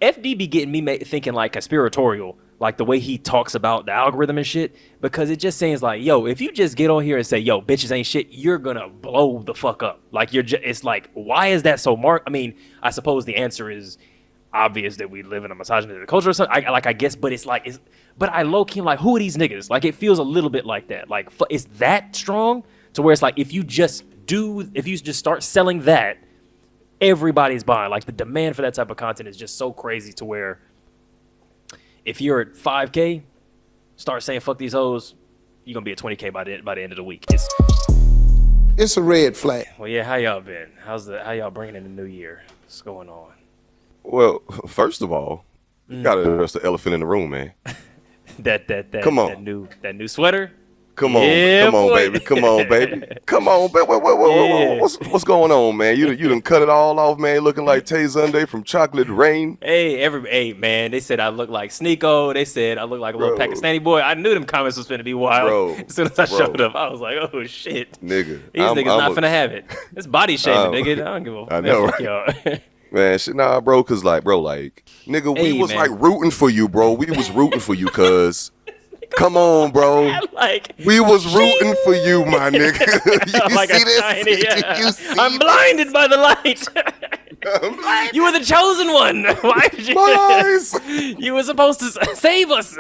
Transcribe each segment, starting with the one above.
FD be getting me thinking like conspiratorial, like the way he talks about the algorithm and shit, because it just seems like, yo, if you just get on here and say, yo, bitches ain't shit, you're gonna blow the fuck up. Like it's like, why is that so marked? I mean, I suppose the answer is obvious that we live in a misogynistic culture or something. I guess, but it's like, but I low key like, who are these niggas? Like, it feels a little bit like that. Like, it's that strong to where it's like, if you just start selling that, everybody's buying. Like, the demand for that type of content is just so crazy to where if you're at 5K, start saying fuck these hoes, you're gonna be at 20K by the end of the week. It's a red flag. Well, yeah, how y'all been? How y'all bringing in the new year? What's going on? Well, first of all, you gotta address the elephant in the room, man. Come on. That new sweater. Come on, Yeah, come on, boy. baby. Come on, baby. Come on, baby. Yeah. What's going on, man? You done cut it all off, man. Looking like Tay Sunday from Chocolate Rain. Hey, man. They said I look like Sneeko. They said I look like a little Pakistani boy. I knew them comments was finna be wild. Bro, as soon as I showed up, I was like, oh shit, nigga. These niggas not finna have it. It's body shaming, nigga. I don't give a fuck. I know, Fuck right? y'all. Man, shit, nah, bro, cause like, nigga, we was man. like rooting for you, bro. We was rooting for you, cuz. Come on, bro. Like, we was rooting for you, my nigga. You like see this? tiny, yeah. You see I'm blinded by the light. You were the chosen one. Why did you? My eyes. You were supposed to save us.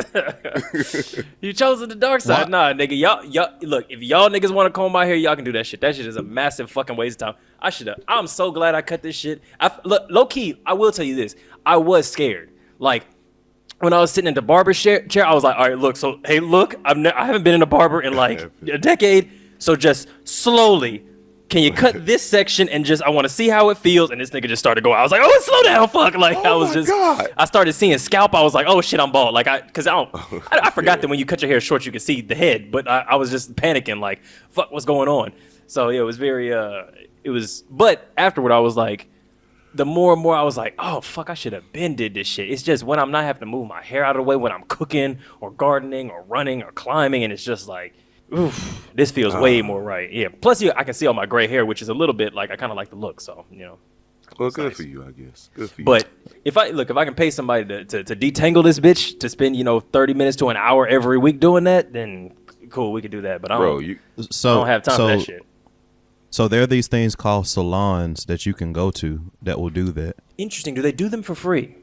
You chose the dark side. What? Nah, nigga. Y'all. Look, if y'all niggas want to come by here, y'all can do that shit. That shit is a massive fucking waste of time. I'm so glad I cut this shit. Look, low key, I will tell you this. I was scared. Like, when I was sitting in the barber chair, I was like, all right, look. So, hey, look, I haven't been in a barber in like a decade. So just slowly, can you cut this section and just, I want to see how it feels. And this nigga just started going. I was like, oh, slow down, fuck. Like, God. I started seeing scalp. I was like, oh shit, I'm bald. Like, I forgot that when you cut your hair short, you can see the head. But I was just panicking, like, fuck, what's going on? So yeah, it was very, but afterward, I was like, the more and more I was like, oh, fuck, I should have been did this shit. It's just when I'm not having to move my hair out of the way when I'm cooking or gardening or running or climbing, and it's just like, oof, this feels way more right. Yeah. Plus, I can see all my gray hair, which is a little bit like, I kind of like the look, so, you know. Well, good nice. for you, I guess. Good for you. But if I can pay somebody to detangle this bitch, to spend, 30 minutes to an hour every week doing that, then cool, we could do that. But I don't have time for that shit. So there are these things called salons that you can go to that will do that. Interesting. Do they do them for free?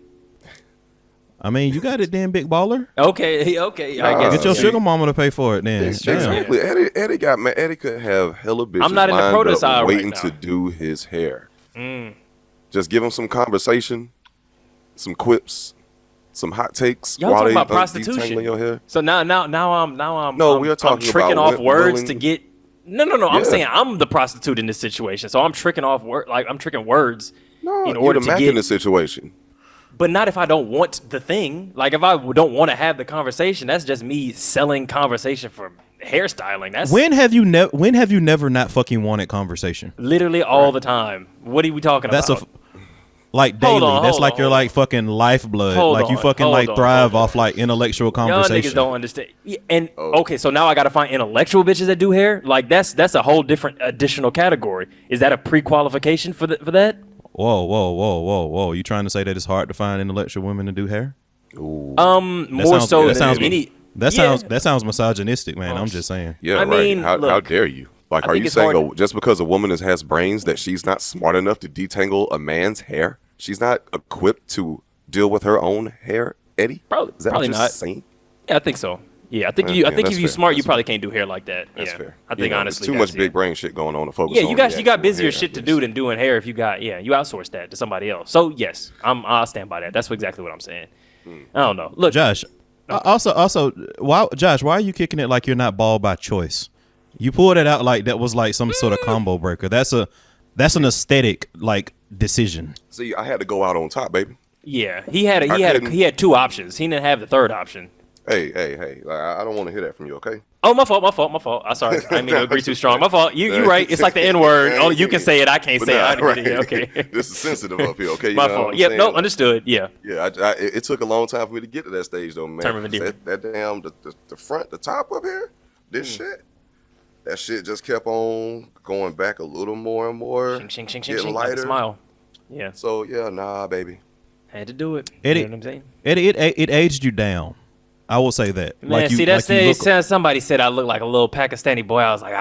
I mean, you got it then, big baller. Okay. I guess Get your sugar mama to pay for it then. Exactly. Eddie got mad. Eddie could have hella bitches I'm not in the lined produce up aisle right waiting now. to do his hair. Just give him some conversation, some quips, some hot takes. Y'all while talking they about prostitution. detangling your hair. So now I'm No, we are talking I'm tricking about off words willing- to get. No. Yeah. I'm saying I'm the prostitute in this situation, so I'm tricking off I'm tricking words No, in you're order the to Mac get. in the situation. But not if I don't want the thing. Like, if I don't want to have the conversation, that's just me selling conversation for hairstyling. That's When have you never not fucking wanted conversation? literally all the time. What are we talking That's about? like daily. That's hold like on, your hold like fucking lifeblood. Hold like you on, fucking hold like on, thrive hold on. off like intellectual Y'all conversation. niggas don't understand. Yeah, and okay, so now I gotta find intellectual bitches that do hair. Like, that's a whole different additional category. Is that a pre-qualification for that? Whoa. You trying to say that it's hard to find intellectual women to do hair? More sounds- so that than sounds- any. That Yeah. sounds misogynistic, man. I'm just saying. Yeah, I right. mean, how look, dare you? Like, I are think you it's saying hard- just because a woman has brains that she's not smart enough to detangle a man's hair? She's not equipped to deal with her own hair, Eddie? Probably- Is that probably what you're not. saying? Yeah, I think so. Yeah, I think Yeah, I think that's if you're fair. smart, you That's probably can't do hair like that. That's yeah, fair. I think honestly, it's too much big brain shit going on to focus Yeah, on. you the got actual busier hair, shit to I do guess. than doing hair. If you outsource that to somebody else. So yes, I'll stand by that. That's exactly what I'm saying. I don't know. Look, Josh. Also, why are you kicking it like you're not bald by choice? You pulled it out like that was like some sort of combo breaker. That's an aesthetic like decision. See, I had to go out on top, baby. yeah, he had two options. He didn't have the third option. Hey. I don't want to hear that from you, okay? Oh, my fault. I'm sorry. I didn't mean to agree too strong. My fault. You right. It's like the N word. Oh, you can say it. I can't But say it. nah, I didn't get it. right. Okay. This is sensitive up here, okay? You My know fault. what I'm Yep. saying? No, Like, understood. Yeah. Yeah, it took a long time for me to get to that stage, though, man. Term of endearment. That damn, the front, the top up here, this shit, that shit just kept on going back a little more and more. Shing, getting like a lighter. smile. Yeah. So, yeah, nah, baby. Had to do it. Eddie, You know what I'm saying? Eddie, it aged you down. I will say that. Man, see, that's somebody said I look like a little Pakistani boy. I was like,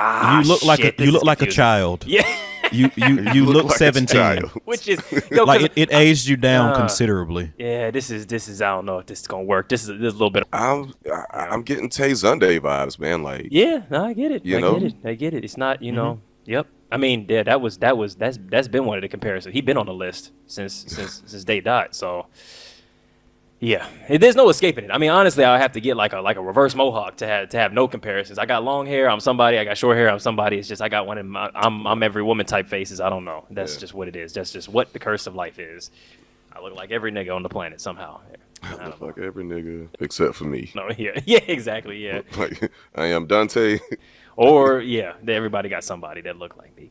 you look like a child. Yeah. You look like 17. Which is like it aged you down considerably. Yeah, this is I don't know if this is gonna work. This is a little bit. I'm getting Tay Sunday vibes, man. Like, yeah, no, I get it. I get it. It's not, Yep. I mean, yeah, that's been one of the comparisons. He's been on the list since they died. So, yeah, there's no escaping it. I mean, honestly, I have to get like a reverse mohawk to have no comparisons. I got long hair, I'm somebody. I got short hair, I'm somebody. It's just I got one in my I'm every woman type faces. I don't know. That's just what it is. That's just what the curse of life is. I look like every nigga on the planet somehow. I look like every nigga except for me. No, yeah, exactly, yeah. Like I am Dante. Or yeah, everybody got somebody that look like me.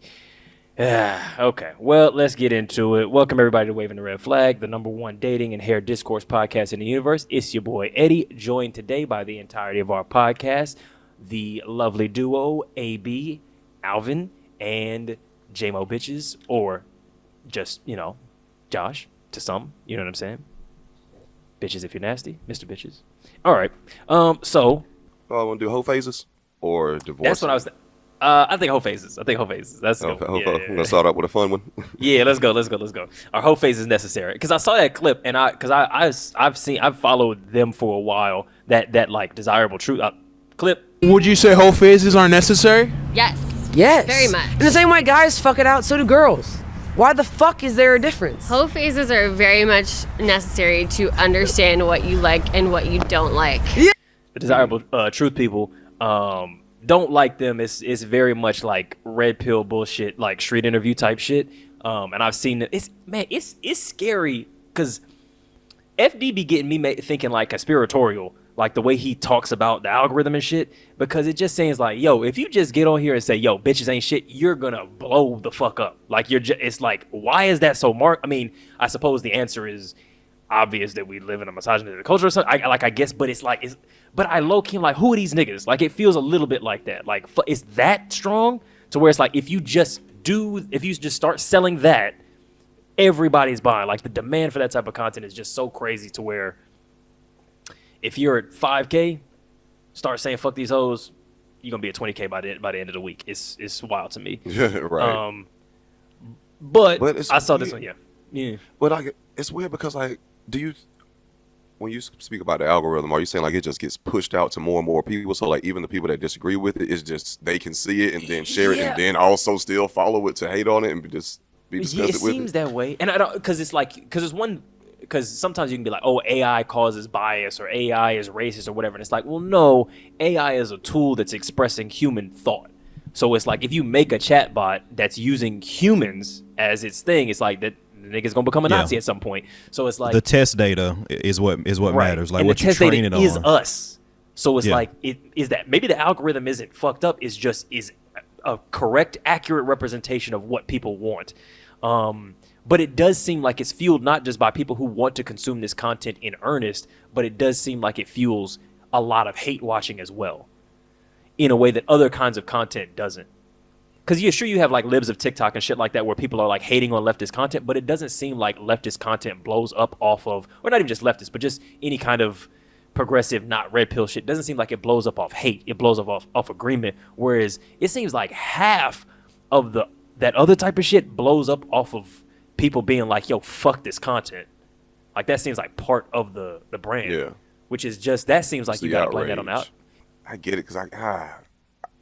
Okay, well, let's get into it. Welcome everybody to Waving the Red Flag, the #1 dating and hair discourse podcast in the universe. It's your boy Eddie, joined today by the entirety of our podcast, the lovely duo AB, Alvin, and JMO Bitches, or just Josh to some. You know what I'm saying? Bitches if you're nasty, Mr. Bitches. All right. So. Oh, I want to do whole phases or divorce. That's what I was. I think whole phases. That's good. I'm gonna start out with a fun one. Yeah, let's go. Our whole phase is necessary because I saw that clip and I've followed them for a while. That like desirable truth clip. Would you say whole phases are necessary? Yes. Yes. Very much. In the same way guys fuck it out, so do girls. Why the fuck is there a difference? Whole phases are very much necessary to understand what you like and what you don't like. Yeah. The desirable truth people don't like them. It's very much like red pill bullshit, like street interview type shit. And I've seen it. It's scary because FD be getting me thinking like conspiratorial, like the way he talks about the algorithm and shit, because it just seems like, yo, if you just get on here and say, yo, bitches ain't shit, you're gonna blow the fuck up. Like it's like, why is that so I mean, I suppose the answer is obvious that we live in a misogynistic culture or something. I guess, but but I low key like, who are these niggas? Like it feels a little bit like that. Like it's that strong to where it's like if you just start selling that, everybody's buying. Like the demand for that type of content is just so crazy to where if you're at 5K, start saying fuck these hoes, you're gonna be at 20K by the end of the week. It's wild to me. Yeah, right. But I saw this one. Yeah. But it's weird because like, when you speak about the algorithm, are you saying like it just gets pushed out to more and more people? So like even the people that disagree with it, it's just they can see it and then share it and then also still follow it to hate on it and just be disgusted with it. It seems that way, and I don't because sometimes you can be like, oh, AI causes bias or AI is racist or whatever, and it's like, well, no, AI is a tool that's expressing human thought. So it's like if you make a chatbot that's using humans as its thing, it's like that. The nigga's gonna become a Nazi at some point. So it's like the test data is what matters. Like and what the you're test data training on is us. So it's like it is that maybe the algorithm isn't fucked up. It's just is a correct, accurate representation of what people want. But it does seem like it's fueled not just by people who want to consume this content in earnest, but it does seem like it fuels a lot of hate watching as well, in a way that other kinds of content doesn't. Because you have like libs of TikTok and shit like that where people are like hating on leftist content, but it doesn't seem like leftist content blows up off of, or not even just leftist, but just any kind of progressive, not red pill shit. It doesn't seem like it blows up off hate. It blows up off agreement. Whereas it seems like half of that other type of shit blows up off of people being like, yo, fuck this content. Like that seems like part of the brand. Yeah. Which is just, that seems like you gotta blame that on out. I get it because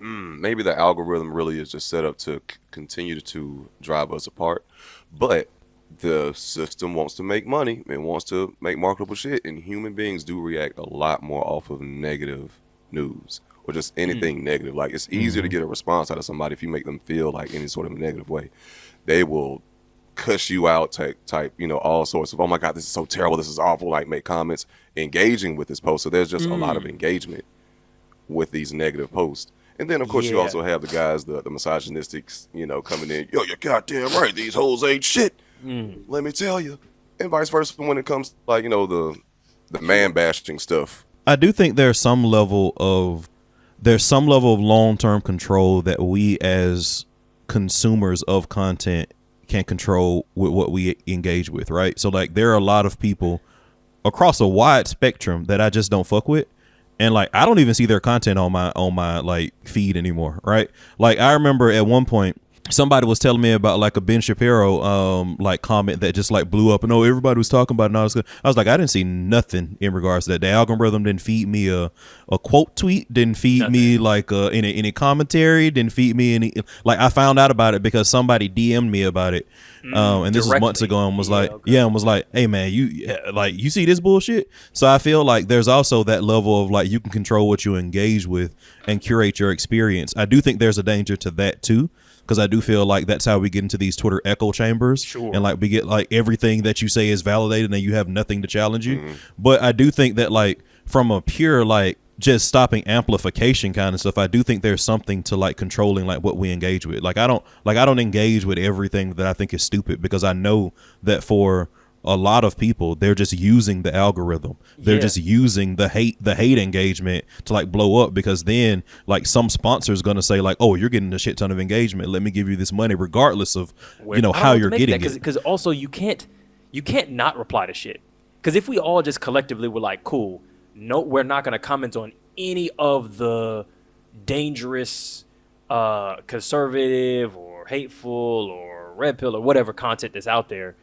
maybe the algorithm really is just set up to continue to drive us apart, but the system wants to make money and wants to make marketable shit, and human beings do react a lot more off of negative news or just anything negative. Like it's easier to get a response out of somebody if you make them feel like any sort of negative way. They will cuss you out, type all sorts of, oh my god, this is so terrible, this is awful, like make comments engaging with this post. So there's just a lot of engagement with these negative posts. And then, of course, you also have the guys, the misogynistics, coming in. Yo, you're goddamn right. These hoes ain't shit. Let me tell you. And vice versa when it comes to, like, the man-bashing stuff. I do think there's some level of long-term control that we as consumers of content can control with what we engage with, right? So like there are a lot of people across a wide spectrum that I just don't fuck with. And like I don't even see their content on my like feed anymore, right? Like I remember at one point somebody was telling me about like a Ben Shapiro like comment that just like blew up, and everybody was talking about it and all this good. I was like, I didn't see nothing in regards to that. The algorithm didn't feed me a quote tweet, didn't feed me like any commentary, didn't feed me any, like I found out about it because somebody DM'd me about it. And this was months ago, and was and was like, hey man, you see this bullshit? So I feel like there's also that level of like you can control what you engage with and curate your experience. I do think there's a danger to that too, because I do feel like that's how we get into these Twitter echo chambers. Sure. And like we get like everything that you say is validated and you have nothing to challenge you. But I do think that like from a pure like just stopping amplification kind of stuff, I do think there's something to like controlling like what we engage with. Like I don't engage with everything that I think is stupid, because I know that for a lot of people, they're just using the algorithm. They're just using the hate engagement to like blow up, because then like some sponsor is going to say like, oh, you're getting a shit ton of engagement, let me give you this money regardless of how you're getting it. Because also you can't not reply to shit. Because if we all just collectively were like, cool, no, we're not going to comment on any of the dangerous conservative or hateful or red pill or whatever content that's out there,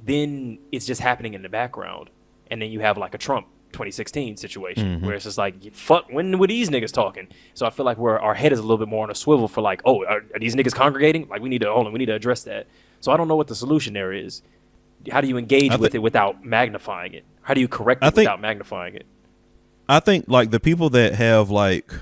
then it's just happening in the background. And then you have like a Trump 2016 situation where it's just like, fuck, when were these niggas talking? So I feel like our head is a little bit more on a swivel for like, oh, are these niggas congregating? Like we need to address that. So I don't know what the solution there is. How do you engage with it without magnifying it? How do you correct it without magnifying it? I think like the people that have like,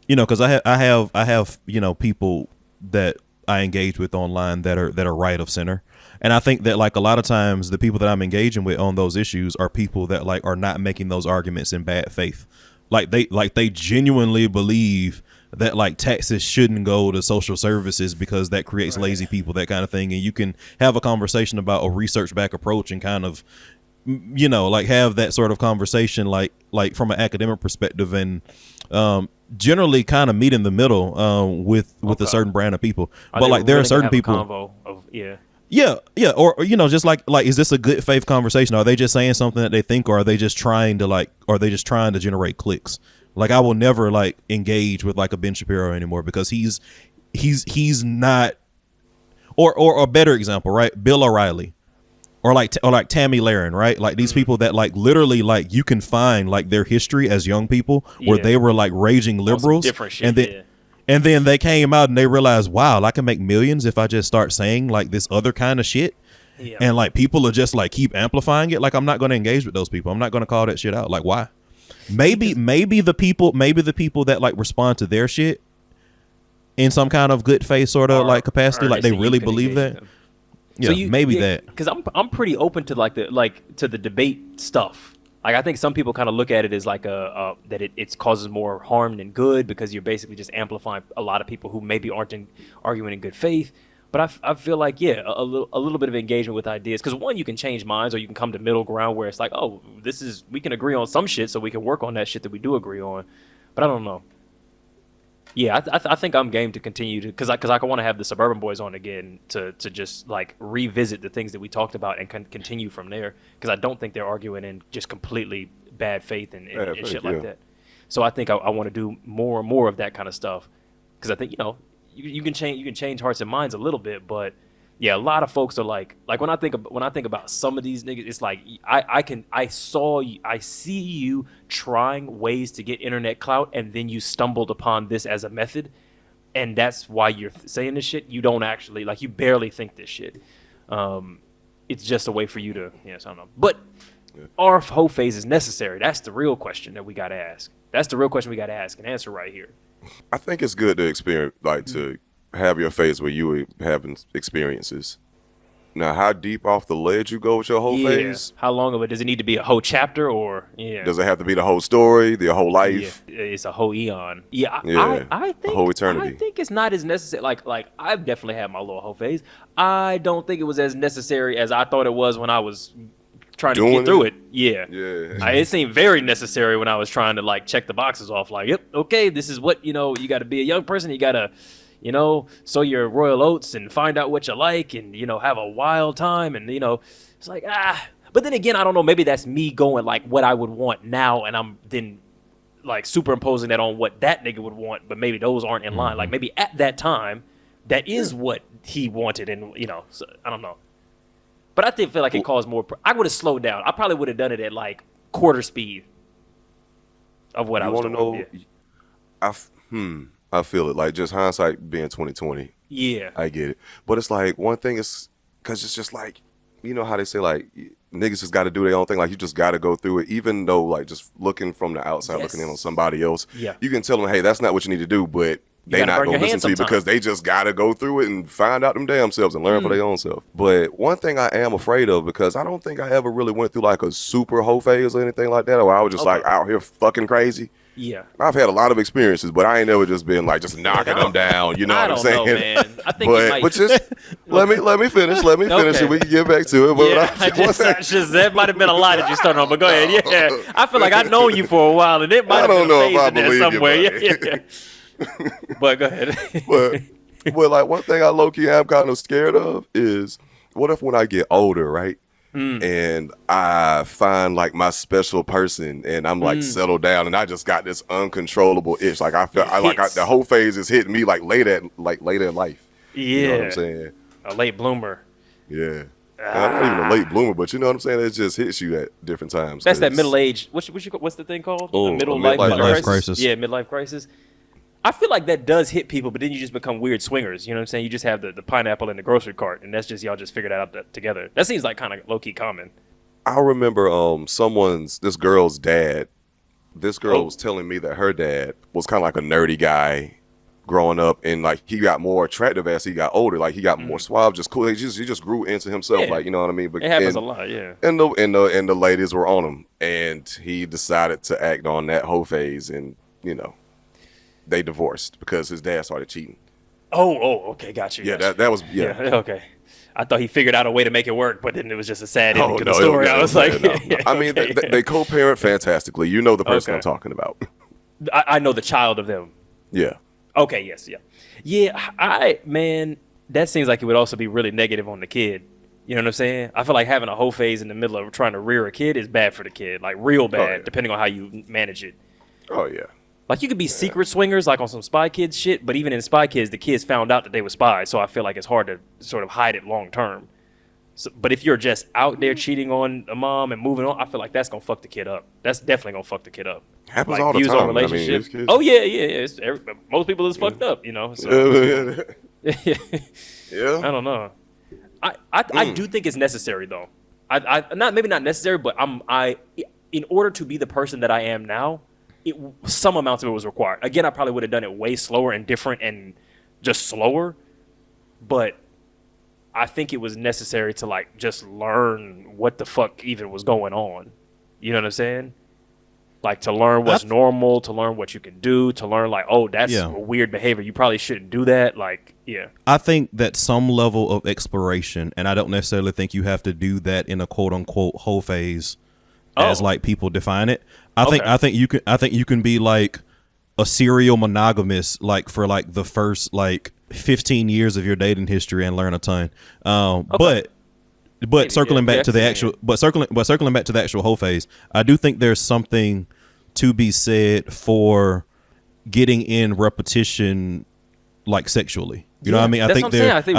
because I have people that I engage with online that are right of center. And I think that like a lot of times the people that I'm engaging with on those issues are people that like are not making those arguments in bad faith. Like they genuinely believe that like taxes shouldn't go to social services because that creates lazy people, that kind of thing. And you can have a conversation about a research back approach and kind of, like have that sort of conversation, like from an academic perspective, and generally kind of meet in the middle with a certain brand of people. But like there are certain people. Or just like is this a good faith conversation? Are they just saying something that they think, or are they just trying to generate clicks? Like I will never like engage with like a Ben Shapiro anymore, because he's not, or a better example, right? Bill O'Reilly. Or like Tammy Lahren, right? Like these people that like literally like you can find like their history as young people where they were like raging liberals, different shit, and then they came out and they realized, wow, I can make millions if I just start saying like this other kind of shit. Yeah. And like people are just like keep amplifying it. Like I'm not going to engage with those people. I'm not going to call that shit out. Like why? Maybe the people that like respond to their shit in some kind of good faith sort of like capacity, like they really believe that. Them. Yeah, so that. Because I'm pretty open to to the debate stuff. Like I think some people kind of look at it as like that it causes more harm than good, because you're basically just amplifying a lot of people who maybe aren't arguing in good faith. But I feel like a little bit of engagement with ideas, because one, you can change minds, or you can come to middle ground where it's like, oh, we can agree on some shit, so we can work on that shit that we do agree on. But I don't know. Yeah, I think I'm game to continue to, because I want to have the Suburban Boys on again to just like revisit the things that we talked about and continue from there, because I don't think they're arguing in just completely bad faith and shit like that. So I think I want to do more and more of that kind of stuff, because I think you can change hearts and minds a little bit, but yeah, a lot of folks are like when I think about some of these niggas, it's like I see you trying ways to get internet clout, and then you stumbled upon this as a method, and that's why you're saying this shit. You don't actually you barely think this shit. It's just a way for you to I don't know. But are whole phases necessary? That's the real question that we got to ask. That's the real question we got to ask and answer right here. I think it's good to experience, to have your phase where you were having experiences. Now, how deep off the ledge you go with your whole phase? How long of it? Does it need to be a whole chapter, or does it have to be the whole story, the whole life? Yeah. It's a whole eon. I think a whole eternity. I think it's not as necessary. Like I've definitely had my little whole phase. I don't think it was as necessary as I thought it was when I was trying to get through it. Yeah. It seemed very necessary when I was trying to check the boxes off. Like, yep, okay, this is what you got to be a young person. You got to you know, sow your royal oats and find out what you like and, you know, have a wild time. And, you know, it's like, but then again, I don't know, maybe that's me going like what I would want now. And I'm then like superimposing that on what that nigga would want, but maybe those aren't in line. Like maybe at that time, that is what he wanted. And, you know, so, I don't know. But I feel like it caused more. I would have slowed down. I probably would have done it at like quarter speed of what I was doing. You want to know? I feel it. Like just hindsight being 2020. Yeah, I get it. But it's like one thing is because it's just like, you know how they say like niggas just got to do their own thing. Like you just got to go through it, even though like just looking from the outside, looking in on somebody else. Yeah, you can tell them, hey, that's not what you need to do, but they not gonna listen to you because they just gotta go through it and find out them damn selves and learn for their own self. But one thing I am afraid of, because I don't think I ever really went through like a super hoe phase or anything like that, or I was just like out here fucking crazy. Yeah, I've had a lot of experiences, but I ain't never just been like just knocking them down. You know what I'm saying? Know, man. I think but just let me finish. Let me finish, and we can get back to it. But that might have been a lie that you started on. But go ahead. Yeah, I feel like I've known you for a while, and it might have been a phase in there somewhere. Yeah. But go ahead. but like one thing I low-key am kind of scared of is what if when I get older, right? And I find like my special person and I'm like settled down and I just got this uncontrollable itch. Like I feel the whole phase is hitting me like later in life. Yeah. You know what I'm saying? A late bloomer. Yeah. I'm not even a late bloomer, but you know what I'm saying? It just hits you at different times. That's that middle age. What's the thing called? Oh, the midlife crisis. Yeah, midlife crisis. I feel like that does hit people, but then you just become weird swingers. You know what I'm saying? You just have the pineapple in the grocery cart, and that's just y'all just figured out together. That seems like kind of low-key common. I remember this girl's dad. This girl was telling me that her dad was kind of like a nerdy guy growing up, and like he got more attractive as he got older. Like he got more suave, just cool. He just grew into himself. Yeah. Like you know what I mean? But it happens a lot, yeah. And the ladies were on him, and he decided to act on that whole phase, and you know. They divorced because his dad started cheating. Oh, okay, got you. Yeah, that was okay. I thought he figured out a way to make it work, but then it was just a sad ending to the story. I was like, I mean, they co-parent fantastically. You know the person I'm talking about. I know the child of them. Yeah. Okay. Yes. Yeah. Man, that seems like it would also be really negative on the kid. You know what I'm saying? I feel like having a whole phase in the middle of trying to rear a kid is bad for the kid, like real bad, depending on how you manage it. Oh yeah. Like, you could be secret swingers, like on some Spy Kids shit, but even in Spy Kids, the kids found out that they were spies, so I feel like it's hard to sort of hide it long term. So, but if you're just out there cheating on a mom and moving on, I feel like that's going to fuck the kid up. That's definitely going to fuck the kid up. Happens like, all the time. On relationships. Oh, yeah. Most people is fucked up, you know. So. Yeah. I don't know. I do think it's necessary, though. Maybe not necessary, but in order to be the person that I am now, some amounts of it was required. Again, I probably would have done it way slower and different and just slower, but I think it was necessary to like just learn what the fuck even was going on. You know what I'm saying? Like to learn what's normal, to learn what you can do, to learn like, oh, that's a weird behavior. You probably shouldn't do that. Like, yeah. I think that some level of exploration, and I don't necessarily think you have to do that in a quote unquote whole phase as like people define it. I think you can be like a serial monogamous like for like the first like 15 years of your dating history and learn a ton. But circling back to the actual whole phase, I do think there's something to be said for getting in repetition like sexually. You know what I mean? I think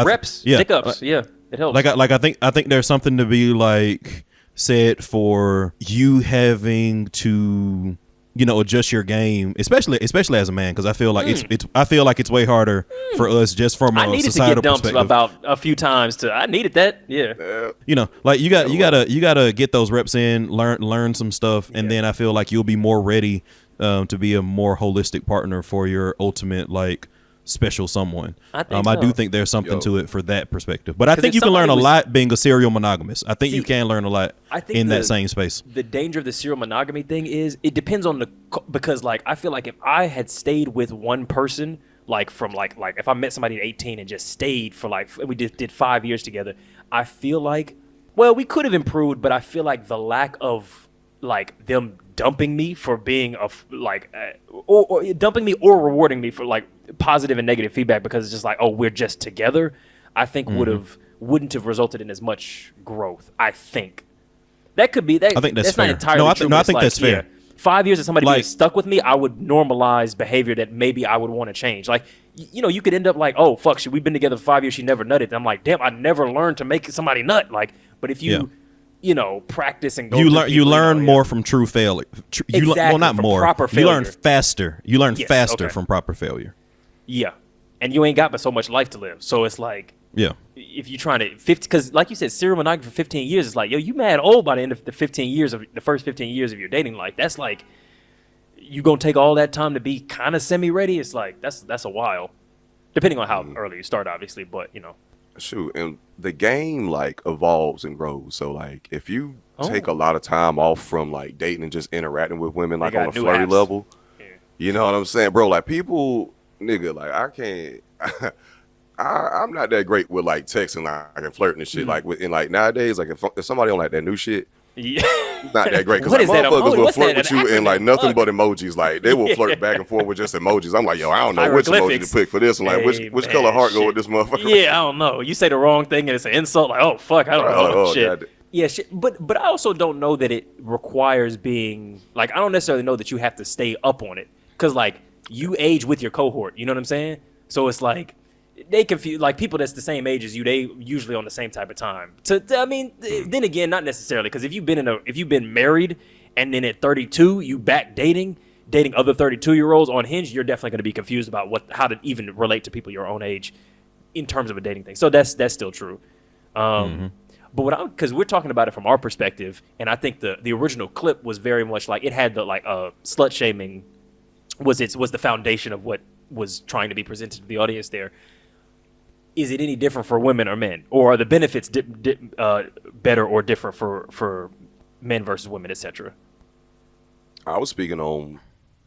reps, pickups, it helps. I think there's something to be like said for you having to, you know, adjust your game, especially as a man, because I feel like it's way harder for us just from a societal perspective. I needed to get dumped about a few times. I needed that. Yeah. You know, like you gotta get those reps in, learn some stuff, and then I feel like you'll be more ready to be a more holistic partner for your ultimate like special someone. I do think there's something to it for that perspective, but I think you can learn a lot being a serial monogamous. I think you can learn a lot in that same space. The danger of the serial monogamy thing is it depends on because like I feel like if I had stayed with one person like from like if I met somebody at 18 and just stayed for like we did 5 years together, I feel like we could have improved, but I feel like the lack of like them dumping me for being or dumping me or rewarding me for like positive and negative feedback because it's just like, oh, we're just together, I think wouldn't have resulted in as much growth. I think that could be that. I think that's fair. Not entirely true. I think that's fair. 5 years of somebody Like- being stuck with me, I would normalize behavior that maybe I would want to change. Like, you know, you could end up like, oh, fuck, we've been together for 5 years, she never nutted. And I'm like, damn, I never learned to make somebody nut. Like, but if you, you know, practice and go you learn more from true failure. Well, not from more. proper You learn failure. faster. You learn Yes, faster okay. from proper failure. Yeah. And you ain't got but so much life to live. So it's like, Yeah. if you're trying to, because like you said, serial monogamy for 15 years, it's like, yo, you mad old by the end of the first 15 years of your dating life. That's like, you gonna take all that time to be kind of semi-ready? It's like, that's a while. Depending on how early you start, obviously, but, you know. Shoot, and the game like evolves and grows. So like, if you take a lot of time off from like dating and just interacting with women like got on a new flirty apps. level, Yeah. you know what I'm saying, bro? Like people, nigga, like I can't. I'm not that great with like texting like and flirting and shit. Like and like nowadays, like if somebody on like that new shit, Yeah. not that great because What like is that? motherfuckers will What's flirt that? with you An in like acronym? nothing Fuck. but emojis. Like they will flirt back and forth with just emojis. I'm like, yo, I don't know which emoji Hieroglyphics. to pick for this and like which Hey, color man, heart go shit. with this motherfucker. Yeah, I don't know. You say the wrong thing and it's an insult. Like, oh fuck, I don't know. Oh, shit. God. Yeah, shit. But I also don't know that it requires being like, I don't necessarily know that you have to stay up on it because like you age with your cohort. You know what I'm saying? So it's like they confuse like people that's the same age as you. They usually on the same type of time. I mean, then again, not necessarily because if you've been married and then at 32 you back dating other 32-year-olds on Hinge, you're definitely going to be confused about how to even relate to people your own age in terms of a dating thing. So that's still true. But because we're talking about it from our perspective, and I think the original clip was very much like it had the like slut shaming was the foundation of what was trying to be presented to the audience there. Is it any different for women or men, or are the benefits better or different for men versus women, etc.? I was speaking on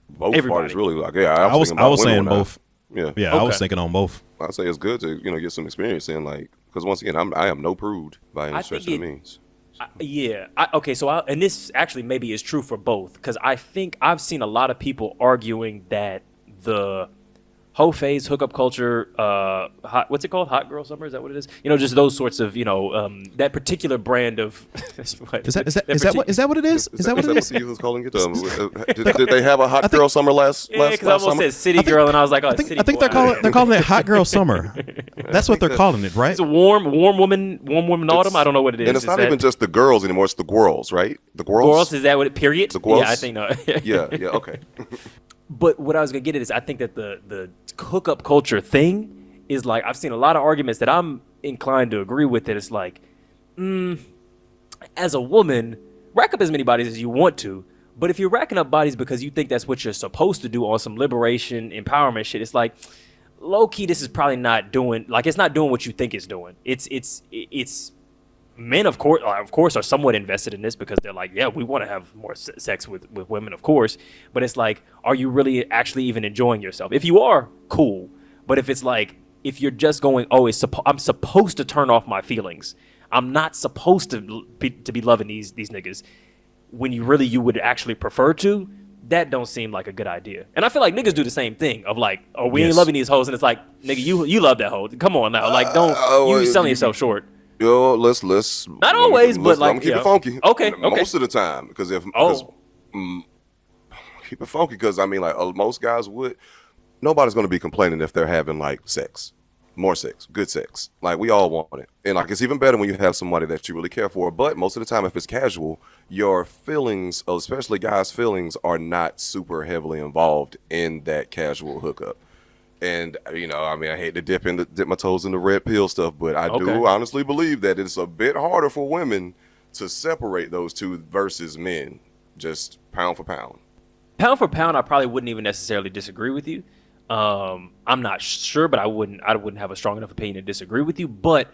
both Everybody. parties, really. Like, yeah, I was saying both. Yeah, Yeah, I was Okay. thinking on both. I say it's good to get some experience in, like, because once again, I am no prude by any stretch of the means. Okay, so and this actually maybe is true for both because I think I've seen a lot of people arguing that the hoe phase, hookup culture, what's it called? Hot girl summer? Is that what it is? You know, just those sorts of, that particular brand of. Is that what it is? Is that what it is? what you was calling it? Did they have a hot girl summer last Yeah, because I almost summer? said city girl, and I was like, oh, I city think boy. they're calling it hot girl summer. That's what they're calling it, right? It's a warm woman autumn. I don't know what it is. And it's Is not that- even just the girls anymore. It's the girls, right? The girls. Girls, is that what it? Period. The girls? Yeah, I think no. Yeah. Okay. But what I was gonna get at is I think that the hookup culture thing is like I've seen a lot of arguments that I'm inclined to agree with. That it's like, as a woman, rack up as many bodies as you want to, but if you're racking up bodies because you think that's what you're supposed to do on some liberation empowerment shit, it's like low key this is probably not doing it's not doing what you think it's doing. It's men of course are somewhat invested in this because they're like, yeah, we want to have more sex with women, of course, but it's like, are you really actually even enjoying yourself? If you are, cool, but if it's like, if you're just going, oh, I'm supposed to turn off my feelings, I'm not supposed to be loving these niggas, when you would actually prefer to, that don't seem like a good idea. And I feel like niggas do the same thing of like, oh, we ain't loving these hoes, and it's like, nigga, you love that hoe, come on now, like don't you selling yourself short. Yo, let's Not always, but like, I'm keep it funky. Okay. Most of the time, because keep it funky because I mean, like most guys would. Nobody's gonna be complaining if they're having like sex, more sex, good sex. Like we all want it, and like it's even better when you have somebody that you really care for. But most of the time, if it's casual, your feelings, especially guys' feelings, are not super heavily involved in that casual hookup. And I mean, I hate to dip my toes in the red pill stuff, but I do honestly believe that it's a bit harder for women to separate those two versus men, just pound for pound. Pound for pound, I probably wouldn't even necessarily disagree with you. I'm not sure, but I wouldn't have a strong enough opinion to disagree with you. But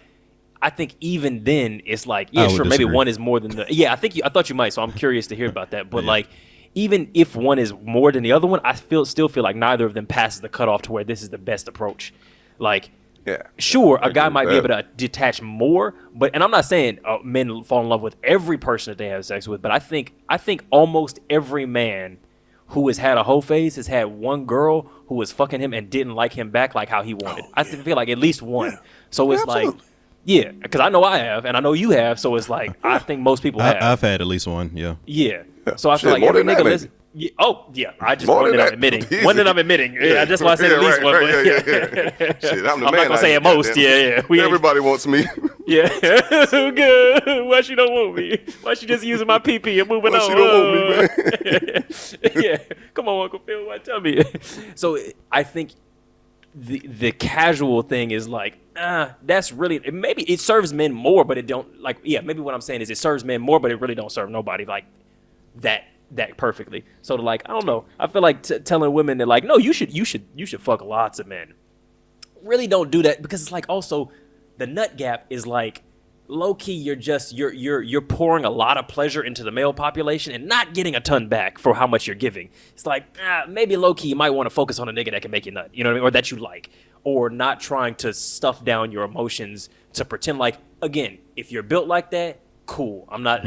I think even then, it's like, yeah, sure, maybe one is more than the. Yeah, I thought you might, so I'm curious to hear about that. But like, even if one is more than the other one, I still feel like neither of them passes the cutoff to where this is the best approach. Like, yeah, sure, a guy might be able to detach more, and I'm not saying men fall in love with every person that they have sex with, but I think almost every man who has had a whole phase has had one girl who was fucking him and didn't like him back like how he wanted. I feel like at least one. So it's like, yeah, because I know I have, and I know you have. So it's like, I think most people have. I've had at least one. Yeah. Yeah. So I feel Shit, like every more than nigga that, listen. Yeah, I just More one than that I'm that. admitting. Easy. One that I'm admitting. Yeah, that's why I said at least one. But Yeah. Shit, I'm the I'm man. not gonna say at most. Yeah. We ain't- Everybody wants me. Yeah. So good. Why she don't want me? Why she just using my PP and moving Why on? she don't want me, man? Yeah. Come on, Uncle Phil. Why tell me? So I think the casual thing is like, that's really, maybe it serves men more, but it don't, like, yeah, maybe what I'm saying is it serves men more, but it really don't serve nobody like that perfectly. So to like, I don't know. I feel like telling women that like, no, you should fuck lots of men. Really don't do that, because it's like also the nut gap is like low key you're pouring a lot of pleasure into the male population and not getting a ton back for how much you're giving. It's like maybe low key you might want to focus on a nigga that can make you nut, you know what I mean, or that you like, or not trying to stuff down your emotions to pretend like, again, if you're built like that, cool. I'm not,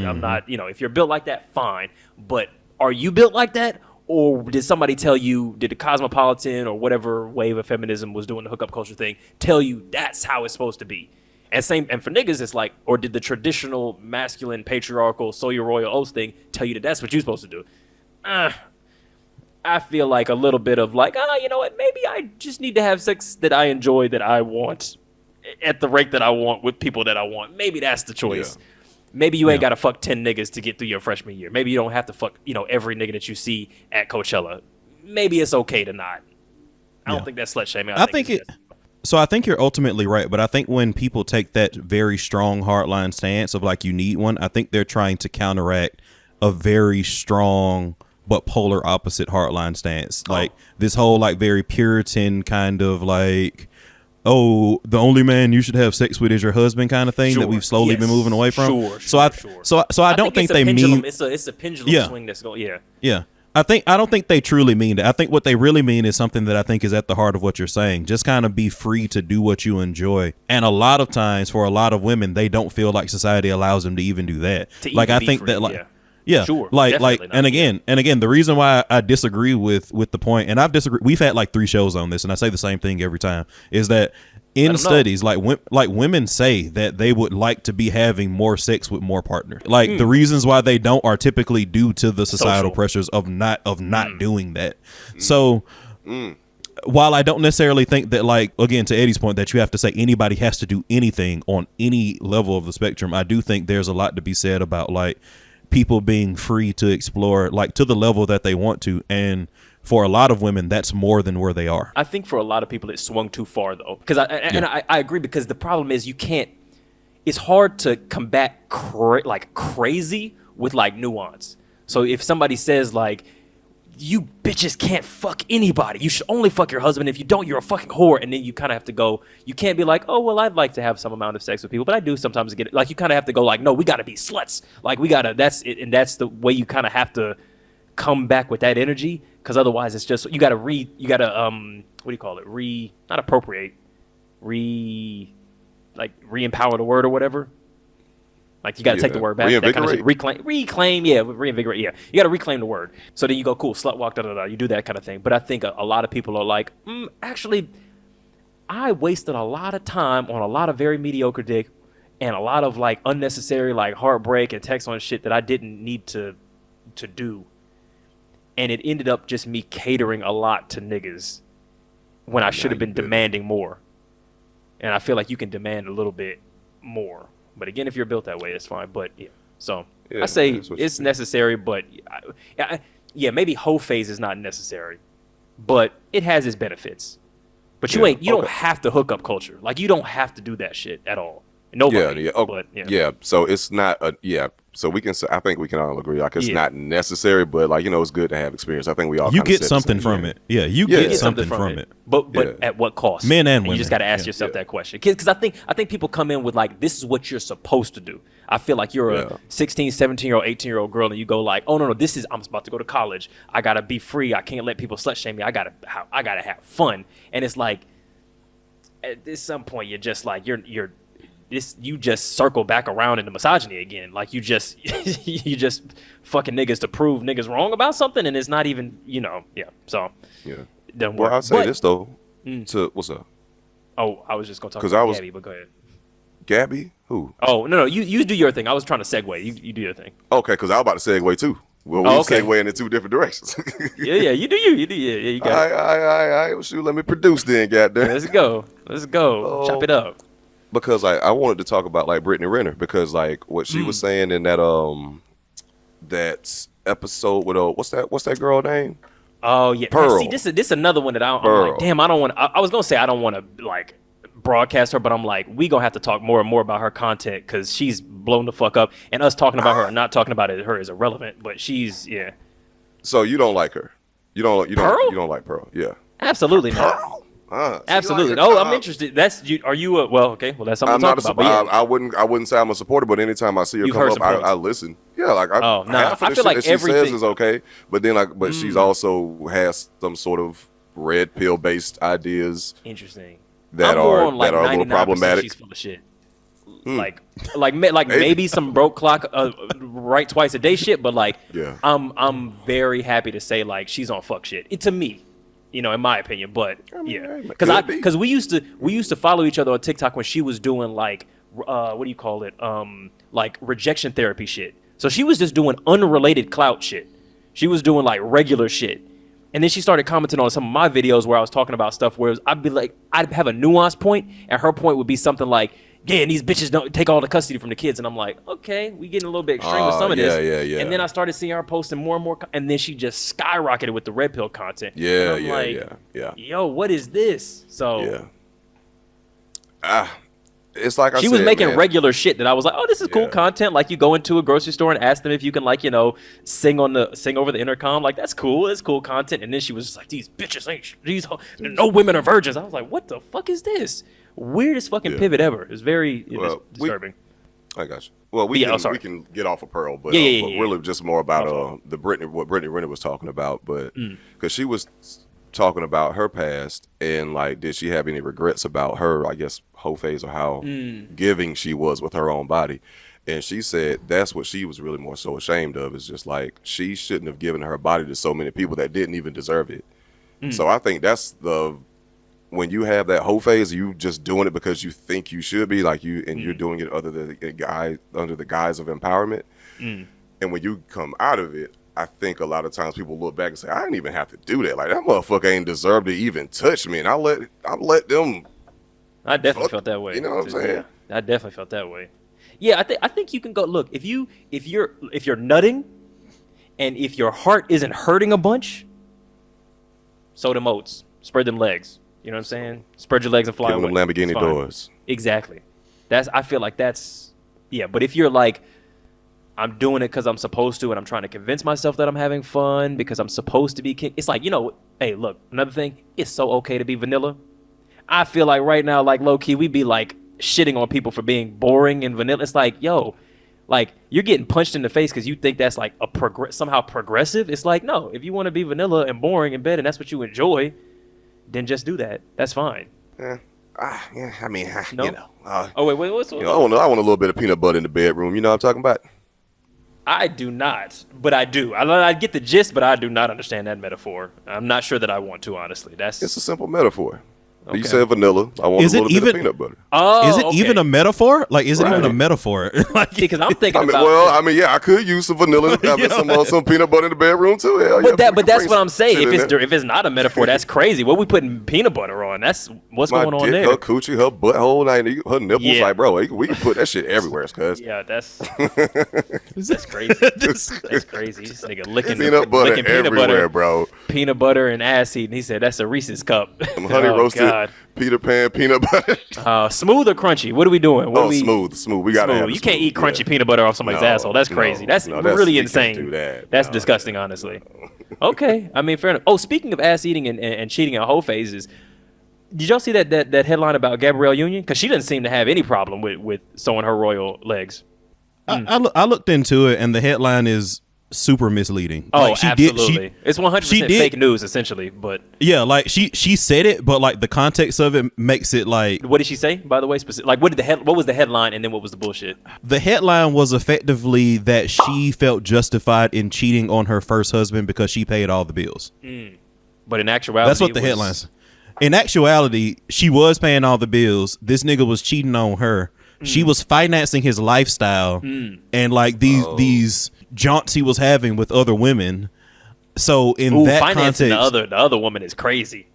you know, if you're built like that, fine. But are you built like that? Or did somebody tell you, did the Cosmopolitan or whatever wave of feminism was doing the hookup culture thing tell you that's how it's supposed to be? And for niggas, it's like, or did the traditional masculine patriarchal Sawyer Royal Oaths thing tell you that that's what you're supposed to do? I feel like a little bit of like, you know what, maybe I just need to have sex that I enjoy, that I want, at the rate that I want, with people that I want. Maybe that's the choice. Yeah. Maybe you ain't got to fuck 10 niggas to get through your freshman year. Maybe you don't have to fuck, you know, every nigga that you see at Coachella. Maybe it's okay to not. I don't think that's slut shaming. I think you're ultimately right, but I think when people take that very strong hardline stance of like you need one, I think they're trying to counteract a very strong but polar opposite hardline stance. Like this whole like very Puritan kind of like, oh, the only man you should have sex with is your husband kind of thing that we've slowly been moving away from. So I don't think they mean it's a pendulum swing that's going. Yeah. I don't think they truly mean that. I think what they really mean is something that I think is at the heart of what you're saying. Just kind of be free to do what you enjoy. And a lot of times for a lot of women, they don't feel like society allows them to even do that. Like I think that like yeah, sure, like and again, the reason why I disagree with the point, and we've had like 3 shows on this, and I say the same thing every time, is that in studies, like women say that they would like to be having more sex with more partners. Like the reasons why they don't are typically due to the societal pressures of not doing that. So while I don't necessarily think that, like, again, to Eddie's point, that you have to say anybody has to do anything on any level of the spectrum, I do think there's a lot to be said about like people being free to explore like to the level that they want to, and for a lot of women that's more than where they are. I think for a lot of people it swung too far though, because I agree, because the problem is it's hard to combat crazy with like nuance. So if somebody says like, you bitches can't fuck anybody, you should only fuck your husband, if you don't you're a fucking whore, and then you kind of have to go, you can't be like, oh well, I'd like to have some amount of sex with people, but I do sometimes get it. Like you kind of have to go like, no, we gotta be sluts, like we gotta, that's it, and that's the way you kind of have to come back with that energy, because otherwise it's just, you gotta what do you call it, not appropriate, re-empower the word or whatever. Like you got to take the word back. That kind of shit. Reclaim, yeah, reinvigorate, yeah. You got to reclaim the word. So then you go, cool, slut walk, da-da-da. You do that kind of thing. But I think a lot of people are like, actually, I wasted a lot of time on a lot of very mediocre dick and a lot of like unnecessary like heartbreak and text on shit that I didn't need to do. And it ended up just me catering a lot to niggas when I should have been demanding more. And I feel like you can demand a little bit more. But again, if you're built that way, it's fine. But yeah, so I say it's necessary, but maybe whole phase is not necessary, but it has its benefits. But you don't have to hook up culture. Like you don't have to do that shit at all. Nobody. So it's not So we can say, I think we can all agree, like it's not necessary, but like, you know, it's good to have experience. I think we all get something from it. Yeah, you get something from it. But at what cost? Men and women. You just got to ask yourself that question. Because I think people come in with like, this is what you're supposed to do. I feel like you're a 16, 17-year-old, 18-year-old girl, and you go like, oh no, I'm about to go to college. I gotta be free. I can't let people slut shame me. I gotta have fun. And it's like, at some point, you're just like, you're you just circle back around into misogyny again. Like you just you just fucking niggas to prove niggas wrong about something, and it's not even So doesn't work. Well, I'll say But- this though. To what's up? Oh, I was just gonna talk 'Cause about I was- Gabby, but go ahead. Gabby? Who? Oh no, you do your thing. I was trying to segue. You do your thing. Okay, because I was about to segue too. Well, we okay. segueing in two different directions. Yeah, you do you do you got it. All right. Well, shoot, let me produce then, goddamn. Let's go. Chop it up. Because I wanted to talk about like Brittany Renner because like what she was saying in that that episode with what's that girl name? Oh yeah. Pearl. See, this is another one that I'm Pearl. like, damn, I don't want. I was gonna say I don't want to like broadcast her, but I'm like, we gonna have to talk more and more about her content because she's blown the fuck up, and us talking about her and not talking about her is irrelevant. But she's So you don't like her? You don't Pearl? You don't like Pearl? Yeah. absolutely not. Pearl. Absolutely. See, like, I'm interested. That's you. Are you? Well, okay. Well, that's something I'm to not talk a about. supporter. But yeah. I wouldn't say I'm a supporter, but anytime I see her You've come heard up, some points. I listen. Yeah, like half of I the feel shit like that she everything- says is okay, but then but she's also has some sort of red pill based ideas Interesting. that I'm more are on, like, that are a little 99% problematic. She's full of shit. Like maybe some broke clock right twice a day shit, but like Yeah. I'm very happy to say like she's on fuck shit. To me, in my opinion. But hey, because could be. because we used to follow each other on TikTok when she was doing like what do you call it like rejection therapy shit. So she was just doing unrelated clout shit. She was doing like regular shit. And then she started commenting on some of my videos where I was talking about stuff where I'd be like, I'd have a nuanced point, and her point would be something like, yeah, and these bitches don't take all the custody from the kids. And I'm like, okay, we getting a little bit extreme with some of this. Yeah. And then I started seeing her posting more and more, and then she just skyrocketed with the red pill content. Yeah, And I'm yeah. Yo, what is this? So Yeah. It's like she was making man. regular shit that I was like, oh, this is cool Yeah. content. Like you go into a grocery store and ask them if you can like, sing over the intercom. Like that's cool. It's cool content. And then she was just like, these bitches ain't no women are virgins. I was like, what the fuck is this? Weirdest fucking pivot ever. It's very disturbing. I got you. Well, we can get off of Pearl, but, Yeah. but really just more about what Brittany Renner was talking about, but because she was talking about her past and like, did she have any regrets about her, I guess, whole phase or how giving she was with her own body? And she said that's what she was really more so ashamed of, is just like she shouldn't have given her body to so many people that didn't even deserve it. So I think that's when you have that whole phase, you just doing it because you think you should be like you, and you're doing it under the guise of empowerment. And when you come out of it, I think a lot of times people look back and say, I didn't even have to do that. Like that motherfucker ain't deserve to even touch me, and I let them. I definitely felt that way. You know what I'm saying? Yeah, I definitely felt that way. Yeah, I think you can go look if you're nutting, and if your heart isn't hurting a bunch, sow them oats, spread them legs. You know what I'm saying? Spread your legs and fly Give away. them Lamborghini It's fine. doors. Exactly. I feel like that's But if you're like, I'm doing it because I'm supposed to, and I'm trying to convince myself that I'm having fun because I'm supposed to be king. It's like, hey, look, another thing, it's so okay to be vanilla. I feel like right now, like low key, we be like shitting on people for being boring and vanilla. It's like, yo, like you're getting punched in the face because you think that's like somehow progressive. It's like, no, if you want to be vanilla and boring in bed and that's what you enjoy, then just do that. That's fine. Yeah, I mean, No? Oh wait, what's I want a little bit of peanut butter in the bedroom. You know what I'm talking about? I do not, but I do. I get the gist, but I do not understand that metaphor. I'm not sure that I want to, honestly. It's a simple metaphor. Okay. You said vanilla. I want Is a it little bit even- of peanut butter. Oh, Is it even a metaphor? Like, is it even a Right. metaphor? Like, because I'm thinking I mean, about. I could use some vanilla, some peanut butter in the bedroom too. Hell yeah, But that's what I'm saying. shit in there. If it's not a metaphor, that's crazy. What we putting peanut butter on? That's what's My going on dick, there. her coochie, her butthole, her nipples, Yeah. like, bro, we can put that shit everywhere, cuz. Yeah, that's crazy. That's crazy. This nigga licking Peanut butter licking peanut everywhere, butter, bro. peanut butter and ass eating. He said that's a Reese's cup. Some honey roasted Peter Pan peanut butter. Smooth or crunchy? What are we doing? Smooth. We gotta have You the can't smooth, eat crunchy yeah. peanut butter off somebody's No, asshole. That's no, crazy. That's no, that's- really you can't insane. do that. That's No, disgusting, honestly. Okay, I mean, fair enough. Oh, speaking of ass eating and cheating at whole phases, did y'all see that headline about Gabrielle Union? Because she doesn't seem to have any problem with sewing her royal legs. I looked into it, and the headline is super misleading. Oh, like, absolutely. It's 100% did- fake news, essentially. But Yeah, like she said it, but like the context of it makes it like what did she say, by the way? Like, what was the headline, and then what was the bullshit? the headline was effectively that she felt justified in cheating on her first husband because she paid all the bills. But in actuality, That's what the headlines. In actuality, she was paying all the bills. This nigga was cheating on her. She was financing his lifestyle and like these jaunts he was having with other women. So in that financing context, the other woman is crazy.